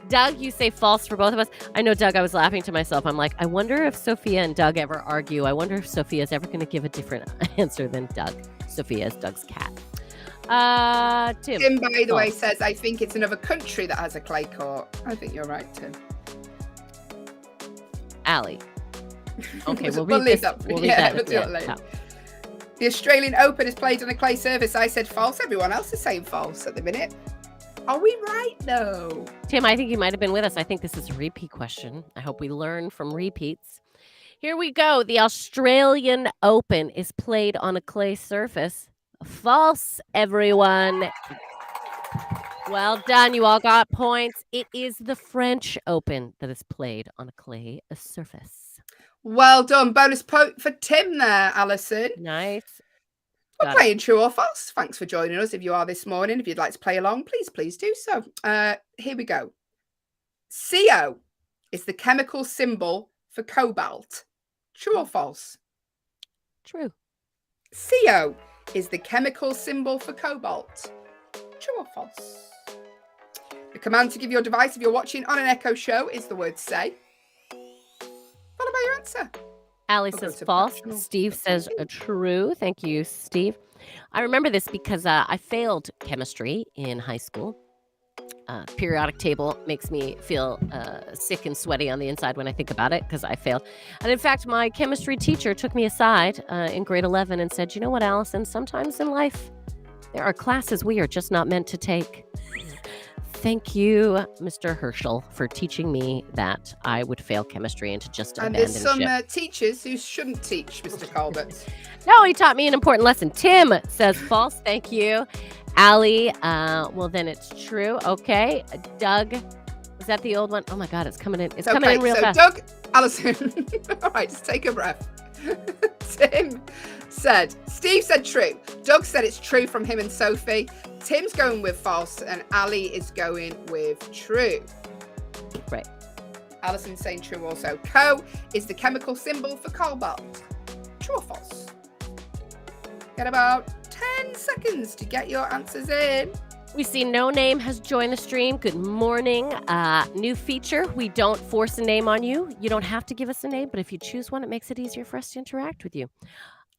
Doug, you say false for both of us. I know, Doug, I was laughing to myself. I'm like, I wonder if Sophia and Doug ever argue. I wonder if Sophia's ever going to give a different answer than Doug. Sophia is Doug's cat. Tim, by the way, says, I think it's another country that has a clay court. I think you're right, Tim. Allie. Okay, we'll leave read that. We'll read that we'll do it later. The Australian Open is played on a clay surface. I said false. Everyone else is saying false at the minute. Are we right, though? Tim, I think you might have been with us. I think this is a repeat question. I hope we learn from repeats. Here we go. The Australian Open is played on a clay surface. False, everyone. Well done. You all got points. It is the French Open that is played on a clay surface. Well done. Bonus point for Tim there, Alison. Nice. We're playing true or false. Thanks for joining us. If you are this morning, if you'd like to play along, please do so. Here we go. CO is the chemical symbol for cobalt. True or false? True. CO is the chemical symbol for cobalt. True or false? The command to give your device if you're watching on an Echo show is the word say, followed by your answer. Allie says false. Steve says true. Thank you, Steve. I remember this because I failed chemistry in high school. periodic table makes me feel sick and sweaty on the inside when I think about it because I failed. And in fact, my chemistry teacher took me aside in grade 11 and said, you know what, Allison, sometimes in life, there are classes we are just not meant to take. Thank you, Mr. Herschel, for teaching me that I would fail chemistry and to just And abandon there's some ship. teachers who shouldn't teach, Mr. Colbert. No, he taught me an important lesson. Tim says false. Thank you. Allie, well, then it's true. Okay. Doug, is that the old one? Oh my God, it's coming in. It's coming in real fast. Doug, Alison. All right, just take a breath. Steve said true. Doug said it's true from him and Sophie. Tim's going with false, and Ali is going with true. Right. Alison's saying true also. Co is the chemical symbol for cobalt. True or false? Get about 10 seconds to get your answers in. We see No Name has joined the stream. Good morning. New feature. We don't force a name on you. You don't have to give us a name, but if you choose one, it makes it easier for us to interact with you.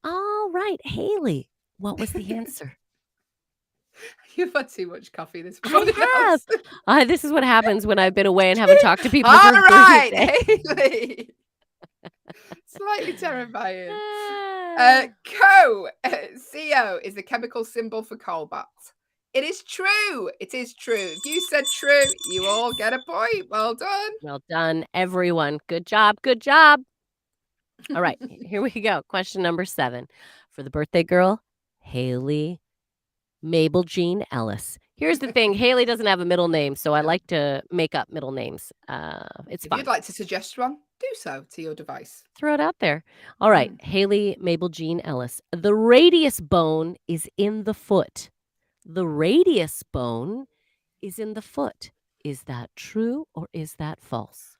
All right, Hayley, what was the answer? You've had too much coffee this morning. I have. This is what happens when I've been away and haven't talked to people. All for right, 3 days. Haley. Slightly terrifying. CO is the chemical symbol for cobalt. It is true. It is true. If you said true, you all get a point. Well done. Well done, everyone. Good job. Good job. All right, here we go. Question number 7 for the birthday girl, Hayley Mabel Jean Ellis. Here's the thing. Hayley doesn't have a middle name, so I like to make up middle names. It's If fine. you'd like to suggest one, do so to your device. Throw it out there. All right, Hayley Mabel Jean Ellis. The radius bone is in the foot. The radius bone is in the foot. Is that true or is that false?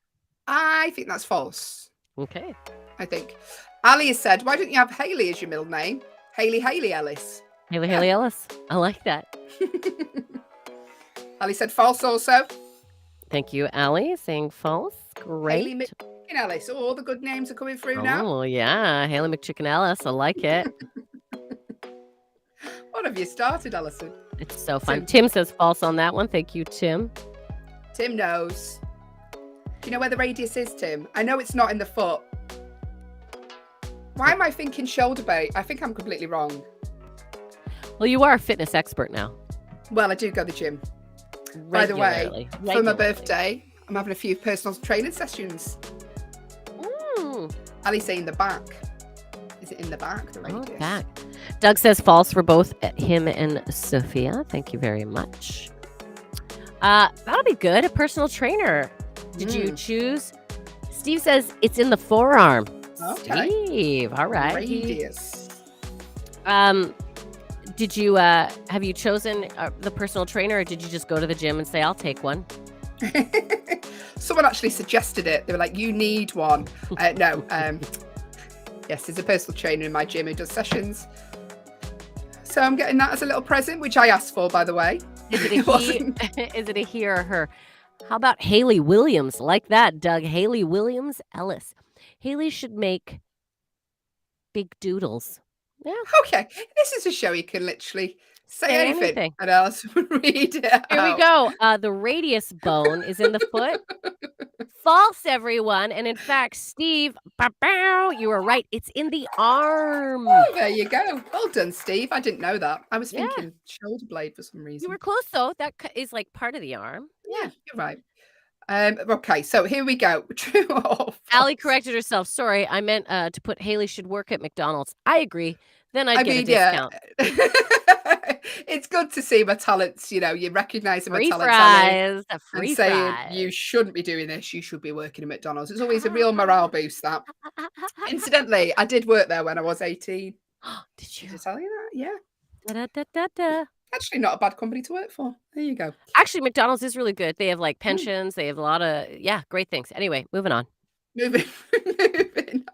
I think that's false. Okay. I think. Ali has said, why don't you have Hayley as your middle name? Hayley Ellis. Hayley Ellis. I like that. Ali said false also. Thank you, Allie, saying false. Great. Hayley McChicken Ellis. Oh, all the good names are coming through now. Oh, yeah. Hayley McChicken Ellis. I like it. What have you started, Alison? It's so fun. Tim says false on that one. Thank you, Tim. Tim knows. Do you know where the radius is, Tim? I know it's not in the foot. Why am I thinking shoulder blade? I think I'm completely wrong. Well, you are a fitness expert now. Well, I do go to the gym. By the way, Regularly. for my birthday, I'm having a few personal training sessions. Ali's saying the back. Is it in the back? The radius? Oh, back. Doug says false for both him and Sophia. Thank you very much. That'll be good. A personal trainer. Did you choose? Steve says it's in the forearm. Okay. Steve, all right. Radius. Did you have you chosen the personal trainer, or did you just go to the gym and say I'll take one? Someone actually suggested it. They were like, "You need one." No. Yes, there's a personal trainer in my gym who does sessions. So I'm getting that as a little present, which I asked for, by the way. Is it a he? Is it a he or a her? How about Hayley Williams? Like that, Doug. Hayley Williams Ellis. Hayley should make big doodles. Yeah. Okay, this is a show you can literally say anything. And Alice would read it out. Here we go. The radius bone is in the foot. False, everyone. And in fact, Steve, you were right. It's in the arm. Oh, there you go. Well done, Steve. I didn't know that. I was thinking shoulder blade for some reason. You were close, though. That is like part of the arm. Yeah, you're right. Okay, so here we go. True or false? Allie corrected herself. Sorry, I meant to put Hayley should work at McDonald's. I agree. Then I'd get a discount. Yeah. It's good to see my talents. You know, you recognize my talents. Free saying fries. you shouldn't be doing this. You should be working at McDonald's. It's always a real morale boost. That. Incidentally, I did work there when I was 18. Did you? Did I tell you that? Yeah. Da-da-da-da-da. Actually, not a bad company to work for. There you go. Actually, McDonald's is really good. They have like pensions. They have a lot of great things. Anyway, moving on. Moving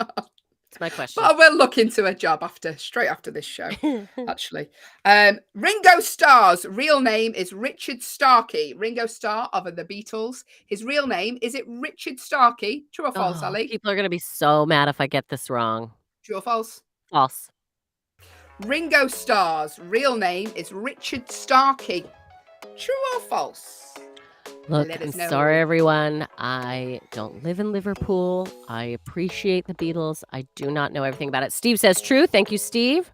on. That's my question. But I will look into a job straight after this show, actually. Ringo Starr's real name is Richard Starkey. Ringo Starr of the Beatles. His real name, is it Richard Starkey? True or false, Ali? People are going to be so mad if I get this wrong. True or false? False. Ringo Starr's real name is Richard Starkey. True or false? Look, Let I'm us know. sorry, everyone. I don't live in Liverpool. I appreciate the Beatles. I do not know everything about it. Steve says true. Thank you, Steve.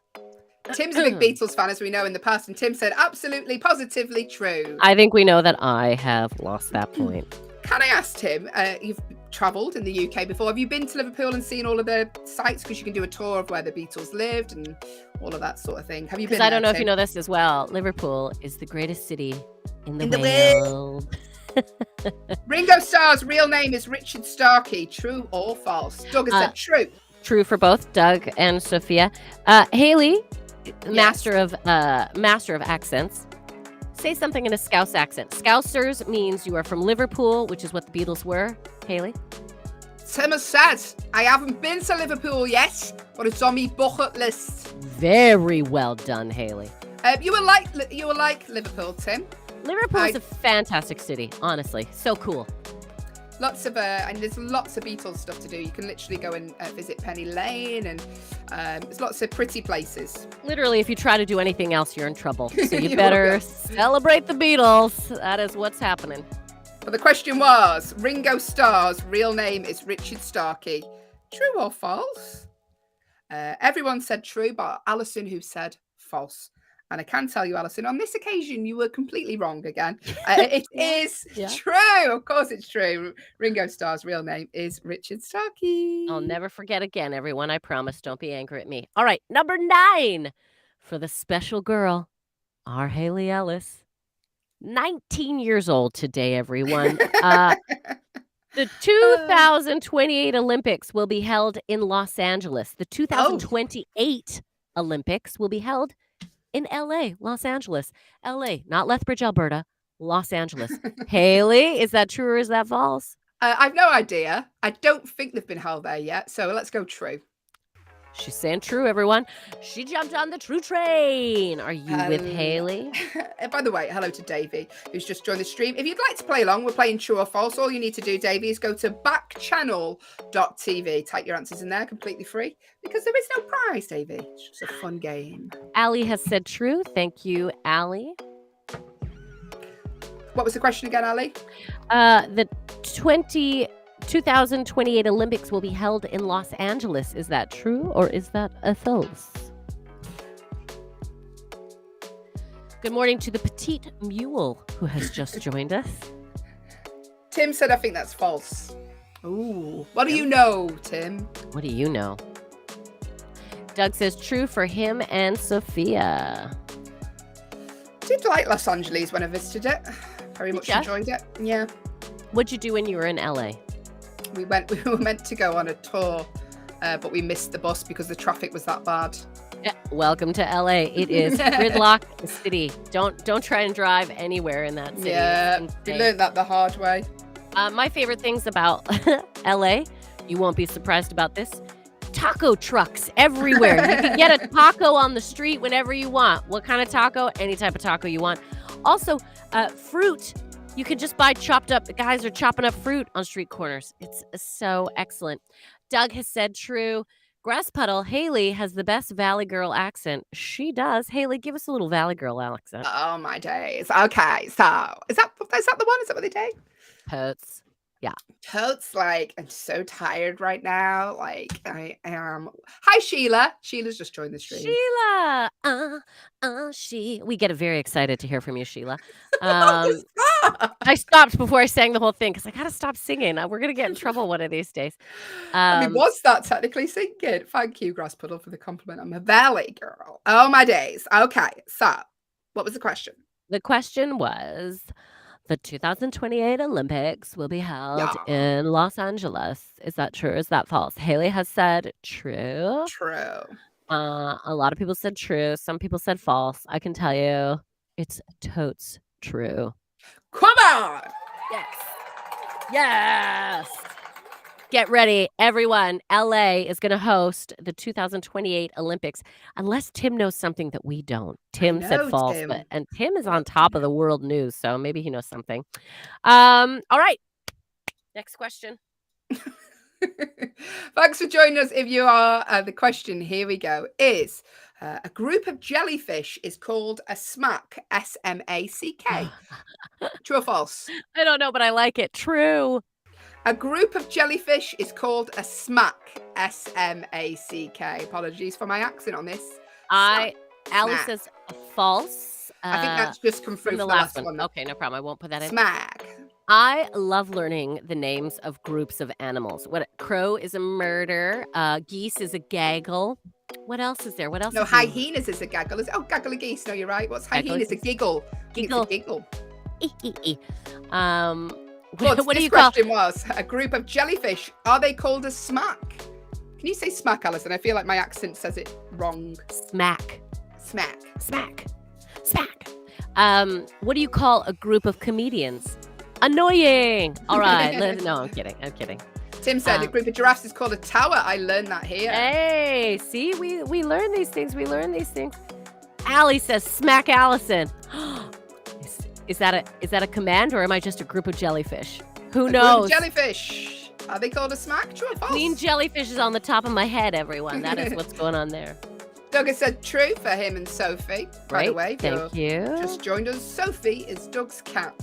Tim's a big Beatles fan, as we know in the past, and Tim said absolutely, positively true. I think we know that I have lost that point. Can I ask Tim, you've travelled in the UK before. Have you been to Liverpool and seen all of the sites? Because you can do a tour of where the Beatles lived and all of that sort of thing. Have you been Because I there, don't know if Tim? you know this as well. Liverpool is the greatest city in the world. Ringo Starr's real name is Richard Starkey. True or false? Doug has said true. True for both Doug and Sophia. Hayley, master of accents. Say something in a Scouse accent. Scousers means you are from Liverpool, which is what the Beatles were. Hayley? Tim has said, I haven't been to Liverpool yet, but it's on my bucket list. Very well done, Hayley. You will like Liverpool, Tim. Liverpool is a fantastic city, honestly. So cool. Lots of and there's lots of Beatles stuff to do. You can literally go and visit Penny Lane, and there's lots of pretty places. Literally, if you try to do anything else, you're in trouble. So you better celebrate the Beatles. That is what's happening. But the question was, Ringo Starr's real name is Richard Starkey. True or false? Everyone said true, but Allison who said false. And I can tell you, Alison, on this occasion, you were completely wrong again. It is true. Of course it's true. Ringo Starr's real name is Richard Starkey. I'll never forget again, everyone. I promise. Don't be angry at me. All right, number 9 for the special girl, our Hayley Ellis. 19 years old today, everyone. The 2028 Olympics will be held in Los Angeles. The 2028 Olympics will be held in LA, Los Angeles. LA, not Lethbridge, Alberta, Los Angeles. Hayley, is that true or is that false? I've no idea. I don't think they've been held there yet. So let's go true. She's saying true, everyone. She jumped on the true train. Are you with Hayley? By the way, hello to Davey, who's just joined the stream. If you'd like to play along, we're playing true or false. All you need to do, Davey, is go to backchannel.tv. Type your answers in there, completely free, because there is no prize, Davey. It's just a fun game. Allie has said true. Thank you, Allie. What was the question again, Ali? The 2028 Olympics will be held in Los Angeles. Is that true or is that a false? Good morning to the petite mule who has just joined us. Tim said, I think that's false. Ooh. What do you know, Tim? What do you know? Doug says true for him and Sophia. I did like Los Angeles when I visited it. Very much enjoyed it. Yeah. What'd you do when you were in LA? We were meant to go on a tour, but we missed the bus because the traffic was that bad. Yeah, welcome to LA. It is gridlock city. Don't try and drive anywhere in that city. Yeah, we learned that the hard way. My favorite things about LA, you won't be surprised about this, taco trucks everywhere. You can get a taco on the street whenever you want. What kind of taco? Any type of taco you want. Also, fruit. You can just buy chopped up. The guys are chopping up fruit on street corners. It's so excellent. Doug has said true. Grass Puddle, Hayley has the best Valley Girl accent. She does. Hayley, give us a little Valley Girl accent. Oh, my days. Okay, so is that the one? Is that what they do? Totes. Yeah. Totes, like, I'm so tired right now. Like, I am. Hi, Sheila. Sheila's just joined the stream. Sheila. We get very excited to hear from you, Sheila. I stopped before I sang the whole thing because I got to stop singing. We're going to get in trouble one of these days. I mean, was that technically singing? Thank you, Grass Puddle, for the compliment. I'm a Valley girl. Oh, my days. Okay, so what was the question? The question was, the 2028 Olympics will be held in Los Angeles. Is that true or is that false? Hayley has said true. True. A lot of people said true. Some people said false. I can tell you it's totes true. Come on. Yes. Yes. Get ready, everyone. LA is going to host the 2028 Olympics, unless Tim knows something that we don't. Tim said false, and Tim is on top of the world news, so maybe he knows something. All right. Next question. Thanks for joining us. If you are, the question, here we go, is A group of jellyfish is called a smack. S-M-A-C-K. True or false? I don't know, but I like it. True. A group of jellyfish is called a smack. S-M-A-C-K. Apologies for my accent on this. Alice Smack. says false. I think that's just come through from for the the last last one. one. Okay, no problem. I won't put that in. Smack. I love learning the names of groups of animals. What crow is a murder. Geese is a gaggle. What else is there? What else? No, is there? hyenas is a gaggle. Gaggle a geese. No, you're right. What's Gaggle hyenas? A geese. giggle. I think it's a Giggle. giggle. What do This you call? question was a group of jellyfish. Are they called a smack? Can you say smack, Alison? I feel like my accent says it wrong. Smack. Smack. Smack. Smack. What do you call a group of comedians? Annoying. All right. No, I'm kidding. I'm kidding. Tim said a group of giraffes is called a tower. I learned that here. Hey, see, we learn these things. We learn these things. Allie says, "Smack Allison." Is that a command, or am I just a group of jellyfish? Who A knows? group of jellyfish. Are they called a smack? True or false? Clean jellyfish is on the top of my head, everyone. That is what's going on there. Doug has said true for him and Sophie. By the Great, way, if thank you're you. just joined us. Sophie is Doug's cat.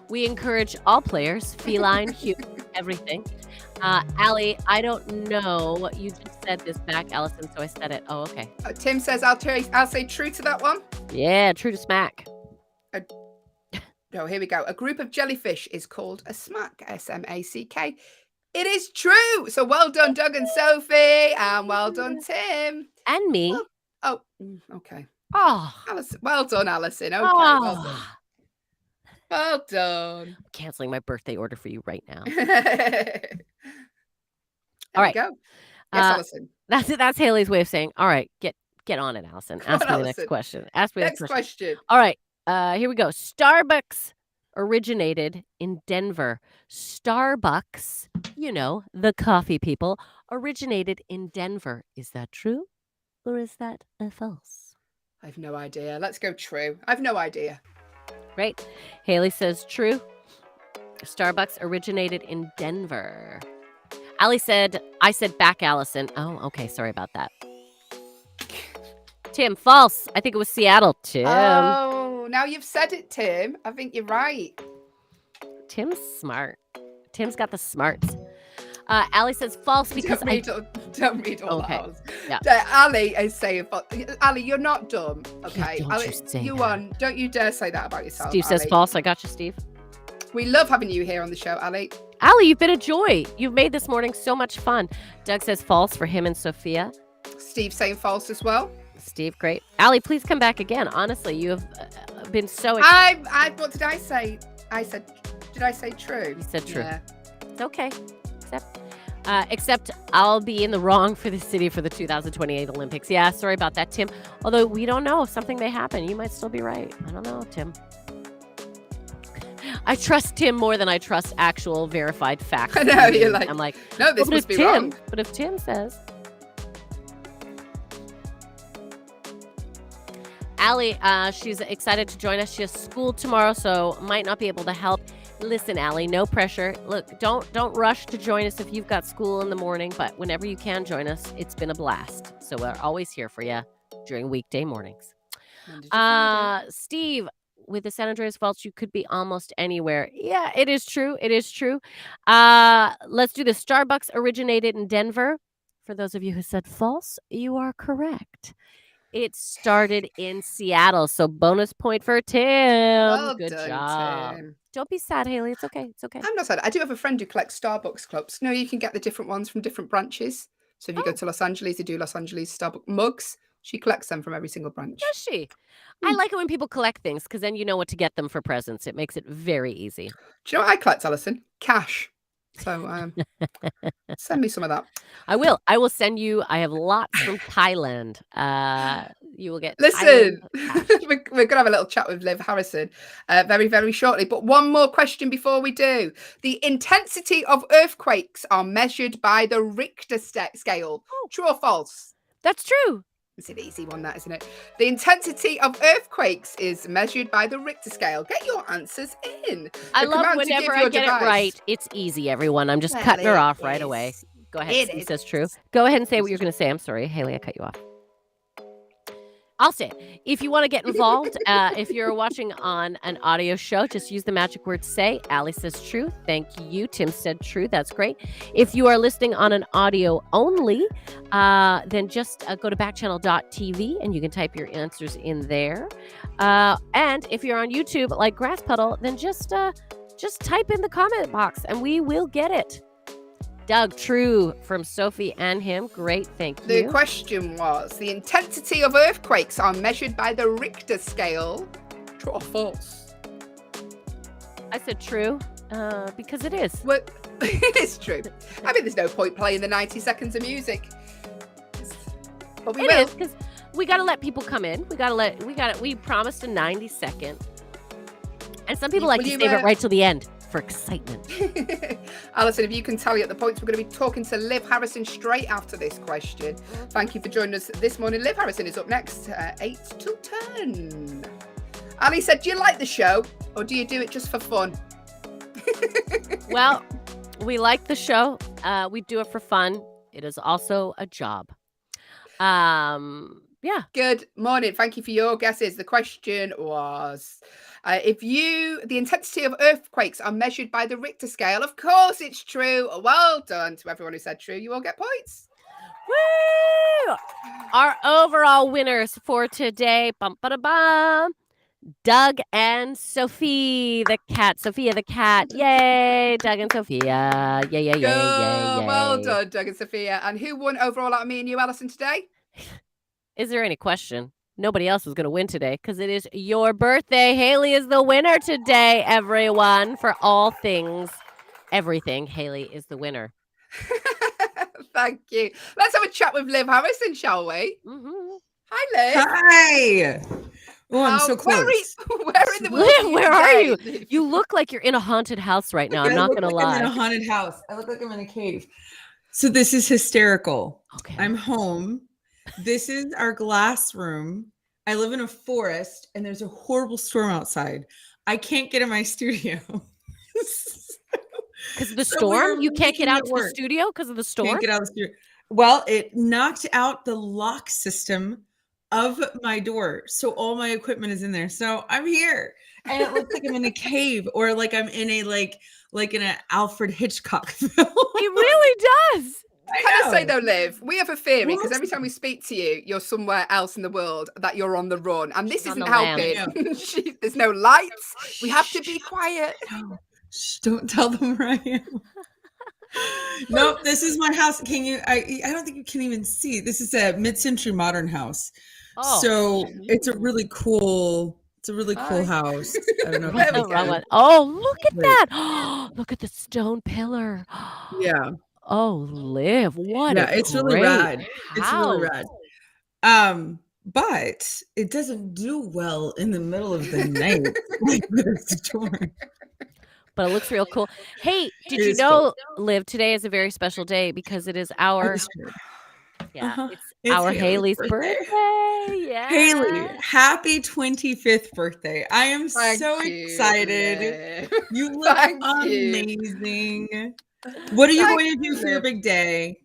We encourage all players, feline, human, everything. Allie, I don't know. You just said this back, Allison, so I said it. Oh, okay. Tim says I'll say true to that one. Yeah, true to smack. No, here we go. A group of jellyfish is called a smack. S-M-A-C-K. It is true. So well done, Doug and Sophie, and well done, Tim. And me. Okay. Oh. Alison, well done, Alison. Okay, well done. Oh. Well done. I'm canceling my birthday order for you right now. There All right. we go. Yes, Alison. That's Haley's way of saying, all right, get on it, Allison. Ask me the next Allison. question. Ask me the Next question. All right. Here we go. Starbucks originated in Denver. Starbucks, the coffee people, originated in Denver. Is that true? Or is that false? I have no idea. Let's go true. I have no idea. Right. Hayley says true. Starbucks originated in Denver. I said back, Allison. Oh, okay. Sorry about that. Tim, false. I think it was Seattle. Tim. Oh, now you've said it, Tim. I think you're right. Tim's smart. Tim's got the smarts. Allie says false because don't read all Okay. that. Yeah. Ali is saying false. Ali, you're not dumb. Okay. don't Ali, you say you that. on. Don't you dare say that about yourself. Steve says Ali. false. I got you, Steve. We love having you here on the show, Ali. Allie, you've been a joy. You've made this morning so much fun. Doug says false for him and Sophia. Steve saying false as well. Steve, great. Allie, please come back again. Honestly, you have been so What did I say? Did I say true? You said true. Yeah. It's okay. Except I'll be in the wrong for the city for the 2028 Olympics. Yeah, sorry about that, Tim. Although we don't know if something may happen. You might still be right. I don't know, Tim. I trust Tim more than I trust actual verified facts. I know, you're like, I'm like, no, this but must if be Tim, wrong. But if Tim says. Allie, she's excited to join us. She has school tomorrow, so might not be able to help. Listen, Allie, no pressure. Look, don't rush to join us if you've got school in the morning, but whenever you can join us, it's been a blast. So we're always here for you during weekday mornings. Steve, with the San Andreas Vaults, you could be almost anywhere. Yeah, it is true. It is true. Let's do this. Starbucks originated in Denver. For those of you who said false, you are correct. It started in Seattle, so bonus point for Tim. Well Good done, job. Tim. Don't be sad, Hayley. It's okay. It's okay. I'm not sad. I do have a friend who collects Starbucks cups. No, you can get the different ones from different branches. So if you go to Los Angeles, they do Los Angeles Starbucks mugs. She collects them from every single branch. Does she? I like it when people collect things because then you know what to get them for presents. It makes it very easy. Do you know what I collect, Alison? Cash. So send me some of that. I will. I will send you. I have lots from Thailand. You will get. Listen, Thailand cash. we're going to have a little chat with Liv Harrison very, very shortly. But one more question before we do. The intensity of earthquakes are measured by the Richter scale. True or false? That's true. It's an easy one, that, isn't it? The intensity of earthquakes is measured by the Richter scale. Get your answers in. I The love command to whenever give I your get device. it right. It's easy, everyone. I'm just Well, cutting her it off right away. is. Go ahead. It Steve is. says true. Go ahead and say what you're going to say. I'm sorry, Hayley, I cut you off. I'll say it. If you want to get involved, if you're watching on an audio show, just use the magic word say. Allie says true. Thank you. Tim said true. That's great. If you are listening on an audio only, then just go to backchannel.tv and you can type your answers in there. And if you're on YouTube like Grass Puddle, then just type in the comment box and we will get it. Doug, true from Sophie and him. Great, thank you. The question was, the intensity of earthquakes are measured by the Richter scale. True or false? I said true, because it is. Well, it's true. I mean, there's no point playing the 90 seconds of music. But we It will. is, because we got to let people come in. We promised a 90-second. And some people like to save it right till the end for excitement. Alison, if you can tally up the points, we're going to be talking to Liv Harrison straight after this question. Thank you for joining us this morning. Liv Harrison is up next, 8 till 10. Ali said, do you like the show or do you do it just for fun? Well, we like the show. We do it for fun. It is also a job. Yeah. Good morning. Thank you for your guesses. The question was, the intensity of earthquakes are measured by the Richter scale. Of course, it's true. Well done to everyone who said true. You all get points. Woo! Our overall winners for today, bum-ba-da-bum, Doug and Sophie the cat. Sophia the cat. Yay, Doug and Sophia. Yay, yay, yay, yay, yay. Well done, Doug and Sophia. And who won overall out of me and you, Alison, today? Is there any question? Nobody else is going to win today because it is your birthday. Hayley is the winner today, everyone. For all things, everything, Hayley is the winner. Thank you. Let's have a chat with Liv Harrison, shall we? Mm-hmm. Hi, Liv. Hi. Oh, I'm so close. Where in the world Liv, where are you? today? You look like you're in a haunted house right now. I'm not going to lie. I'm in a haunted house. I look like I'm in a cave. So this is hysterical. Okay. I'm home. This is our glass room. I live in a forest and there's a horrible storm outside. I can't get in my studio. Because of the storm? You can't get out to the studio because of the storm? Can't get out of the studio. Well, it knocked out the lock system of my door. So all my equipment is in there. So I'm here. And it looks like I'm in a cave or like I'm in a like in an Alfred Hitchcock film. It really does. Can I say though, Liv, we have a theory because every time we speak to you, you're somewhere else in the world that you're on the run, and this isn't helping. There's no lights. We have to be quiet. No, shh, don't tell them where I am. Nope, this is my house. Can you? I don't think you can even see. This is a mid-century modern house. Oh. So it's a really cool. It's a really cool house. I don't know. There we If you go. can. Oh, look at that. Look at the stone pillar. Yeah. Oh, Liv, what Yeah, a it's really great rad. It's really house. rad. But it doesn't do well in the middle of the night like the storm. But it looks real cool. Hey, did It you is know, Liv, today is a very special day because it is our Uh-huh. it's It's our Hayley's Hayley's birthday. birthday. Yeah. Haley, happy 25th birthday. I am Thank so you, excited. Liv. You look Thank you. amazing. What are you Thank going to do for your you. big day?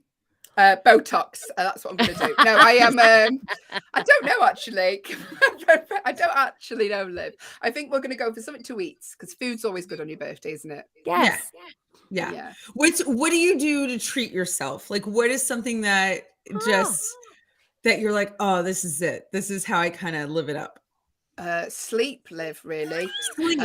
Botox. That's what I'm going to do. No, I am. I don't know actually. I don't actually know, Liv. I think we're going to go for something to eat because food's always good on your birthday, isn't it? Yes. Yeah. What do you do to treat yourself? Like, what is something that just that you're like, oh, this is it. This is how I kind of live it up. Sleep, Liv, really. Sleep.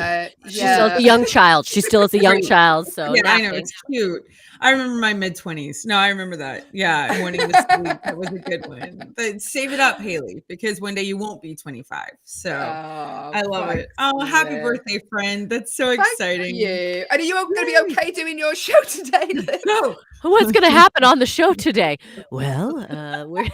She's still a young child. She still is a young child. So Yeah, I know. napping. It's cute. I remember my mid-20s. No, I remember that. Yeah, and wanting to sleep. That was a good one. But save it up, Hayley, because one day you won't be 25. So I love it. Oh, happy birthday, friend. That's so exciting. Thank you. And are you going to be okay doing your show today, Liv? No. What's going to happen on the show today? Well, we're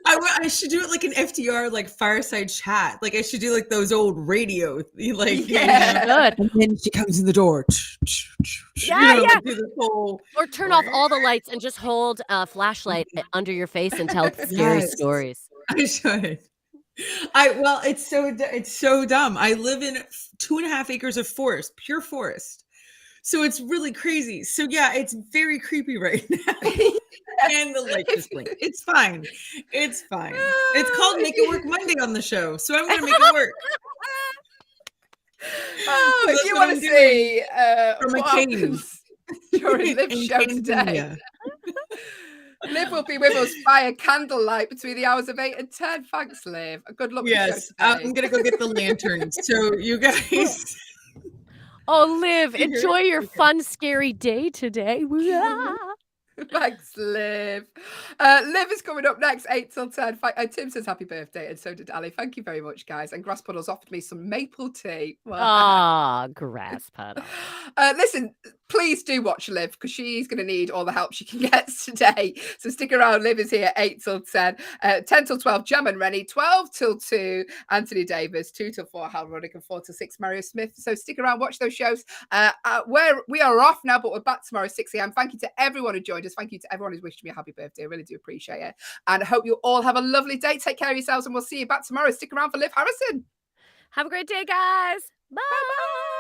I should do it like an FDR, like fireside chat. Like I should do like those old radio, like good. And then she comes in the door. Yeah. Like do the whole. Or turn off all the lights and just hold a flashlight under your face and tell scary Yes. stories. I should. Well, it's so dumb. I live in 2.5 acres of forest, pure forest. So it's really crazy. So yeah, it's very creepy right now. And the light just blinked. It's fine. It's fine. It's called Make It Work Monday on the show. So I'm going to make it work. Oh, So if that's you what want to I'm see from a what cave happens during Liv's in show today, Tanzania. Liv will be with us by a candlelight between the hours of 8 and 10. Thanks, Liv. Good luck with the Yes, show today. I'm going to go get the lanterns. So you guys. Oh, Liv, You hear enjoy it? your Okay. fun, scary day today. Thanks, Liv. Liv is coming up next, 8 till 10. Tim says happy birthday, and so did Ali. Thank you very much, guys. And Grass Puddles offered me some maple tea. Ah, grass puddle. Listen, please do watch Liv, because she's going to need all the help she can get today. So stick around. Liv is here 8 till 10. 10 till 12, Jam and Rennie. 12 till 2, Anthony Davis. 2 till 4, Hal Ruddick. And 4 till 6, Mario Smith. So stick around, watch those shows. We are off now, but we're back tomorrow at 6 a.m. Thank you to everyone who joined us. Thank you to everyone who's wished me a happy birthday. I really do appreciate it. And I hope you all have a lovely day. Take care of yourselves, and we'll see you back tomorrow. Stick around for Liv Harrison. Have a great day, guys. Bye. Bye-bye.